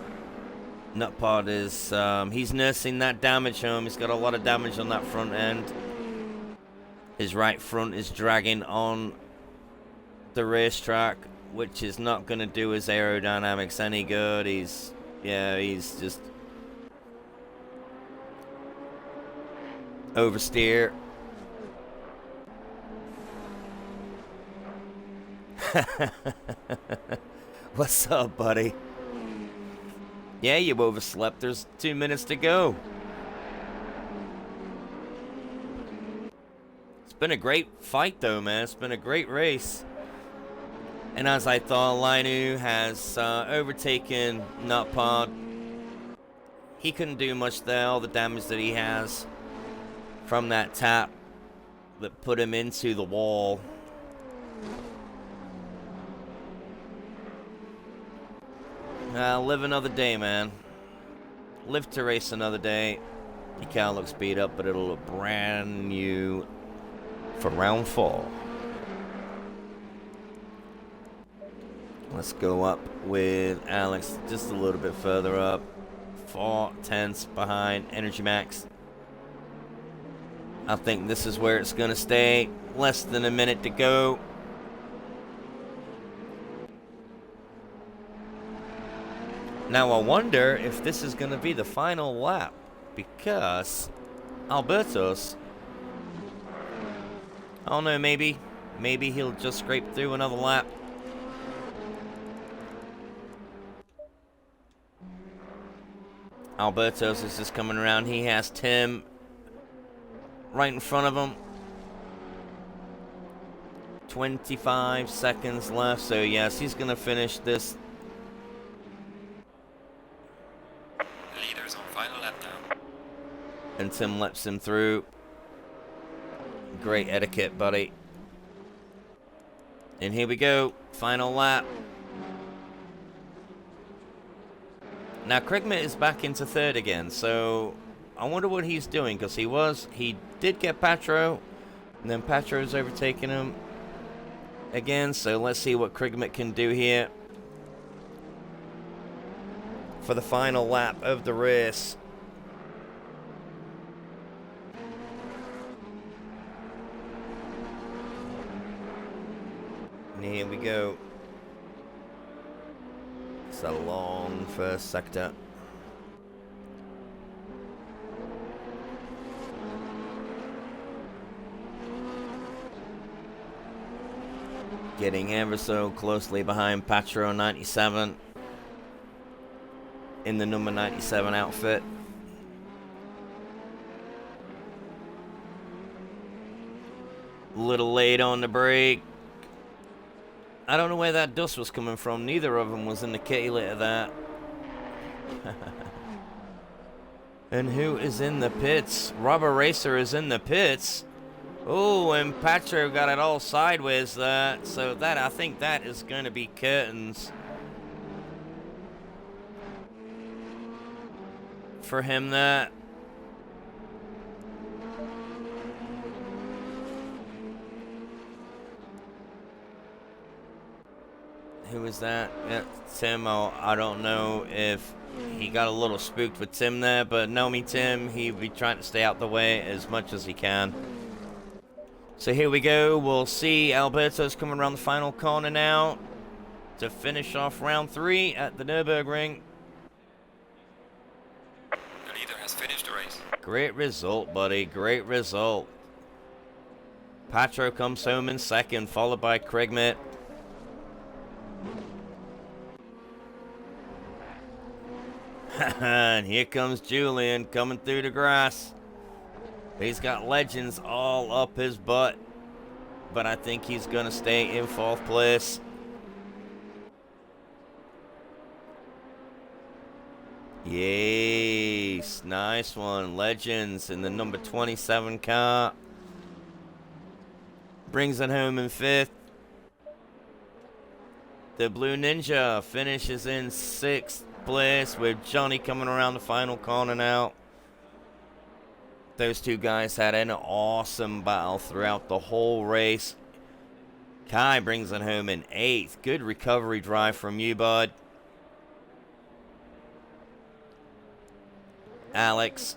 Nutpod is... he's nursing that damage home. He's got a lot of damage on that front end. His right front is dragging on the racetrack, which is not going to do his aerodynamics any good. He's just... oversteer. What's up, buddy? Yeah, you overslept. There's 2 minutes to go. It's been a great fight, though, man. It's been a great race. And as I thought, Linus has overtaken Nutpod. He couldn't do much there. All the damage that he has from that tap that put him into the wall. Live another day, man. Live to race another day. Your car looks beat up, but it'll look brand new for round 4. Let's go up with Alex just a little bit further up. 4 tenths behind Energy Max. I think this is where it's going to stay. Less than a minute to go. Now I wonder if this is going to be the final lap, because Alberto's. I don't know, maybe he'll just scrape through another lap. Alberto's is just coming around. He has Tim right in front of him. 25 seconds left, so yes, he's gonna finish this. Leaders on final lap now. And Tim lets him through. Great etiquette, buddy. And here we go, final lap. Now Krigman is back into third again, so I wonder what he's doing, because he did get Patro, and then Patro's overtaken him again, so let's see what Krigman can do here for the final lap of the race. And here we go. It's a long first sector. Getting ever so closely behind Patro 97 in the number 97 outfit. Little late on the brake. I don't know where that dust was coming from. Neither of them was indicative of that. And who is in the pits? Rubber Racer is in the pits. Oh, and Patro got it all sideways there. So that, I think that is going to be curtains for him there. Who was that? Yeah, Tim. Oh, I don't know if he got a little spooked with Tim there, but know me, Tim, he'd be trying to stay out the way as much as he can. So here we go. We'll see Alberto's coming around the final corner now to finish off round 3 at the Nürburgring. The leader has finished the race. Great result, buddy. Great result. Patro comes home in second, followed by Krigman. And here comes Julian coming through the grass. He's got legends all up his butt, but I think he's going to stay in 4th place. Yes, nice one. Legends in the number 27 car. Brings it home in 5th. The Blue Ninja finishes in 6th place with Johnny coming around the final corner now. Those two guys had an awesome battle throughout the whole race. Kai brings it home in 8th. Good recovery drive from you, bud. Alex,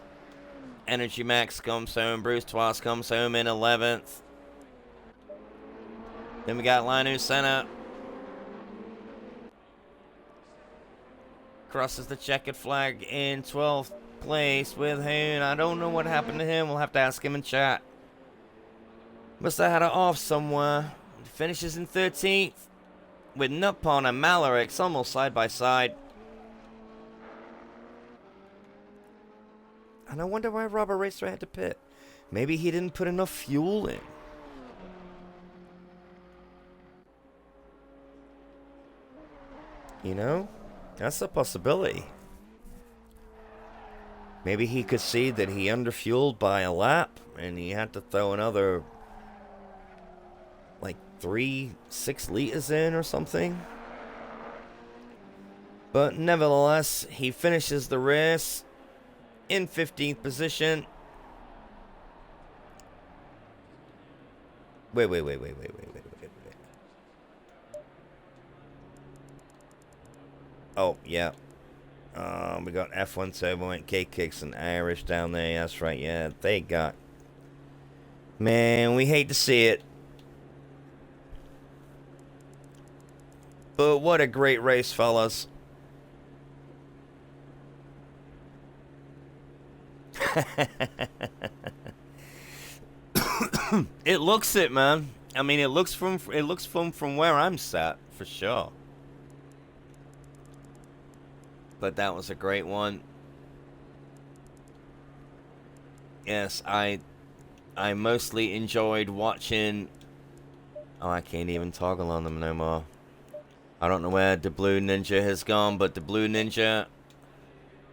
Energy Max comes home. Bruce Twas comes home in 11th. Then we got Linus Senna. Crosses the checkered flag in 12th place with Hoon. I don't know what happened to him. We'll have to ask him in chat. Must have had it off somewhere. Finishes in 13th with Nupon and Malarix almost side by side. And I wonder why Robert Racer had to pit. Maybe he didn't put enough fuel in. You know? That's a possibility. Maybe he could see that he underfueled by a lap and he had to throw another like 6 liters in or something. But nevertheless, he finishes the race in 15th position. Wait. Oh, yeah. We got F1 Turbo and K-Kicks and Irish down there. That's right, yeah. They got... Man, we hate to see it. But what a great race, fellas. It looks it, man. I mean, it looks from where I'm sat for sure. But that was a great one. Yes, I mostly enjoyed watching. Oh, I can't even toggle on them no more. I don't know where the Blue Ninja has gone, but the Blue Ninja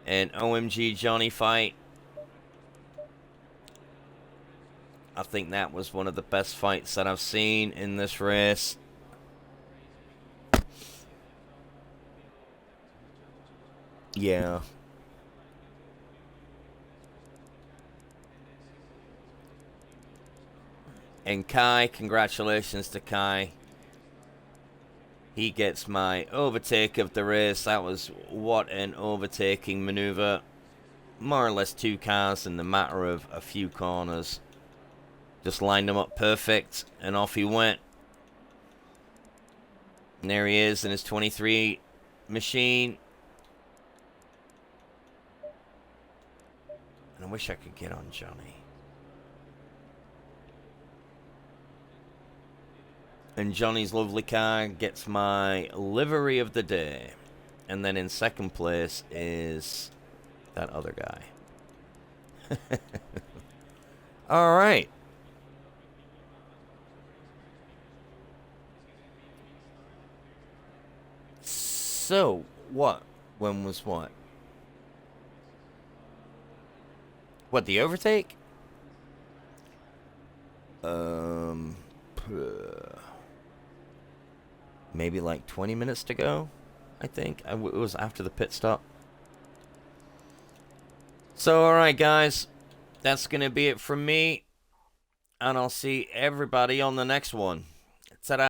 and OMG Johnny fight. I think that was one of the best fights that I've seen in this race. Yeah. And Kai, congratulations to Kai. He gets my overtake of the race. That was what an overtaking maneuver. More or less 2 cars in the matter of a few corners. Just lined them up perfect, and off he went. And there he is in his 23 machine. And I wish I could get on Johnny. And Johnny's lovely car gets my livery of the day. And then in second place is that other guy. Alright. So, what? When was what? What, the overtake? Maybe like 20 minutes to go, I think. It was after the pit stop. So, alright guys, that's going to be it from me. And I'll see everybody on the next one. Ta-da.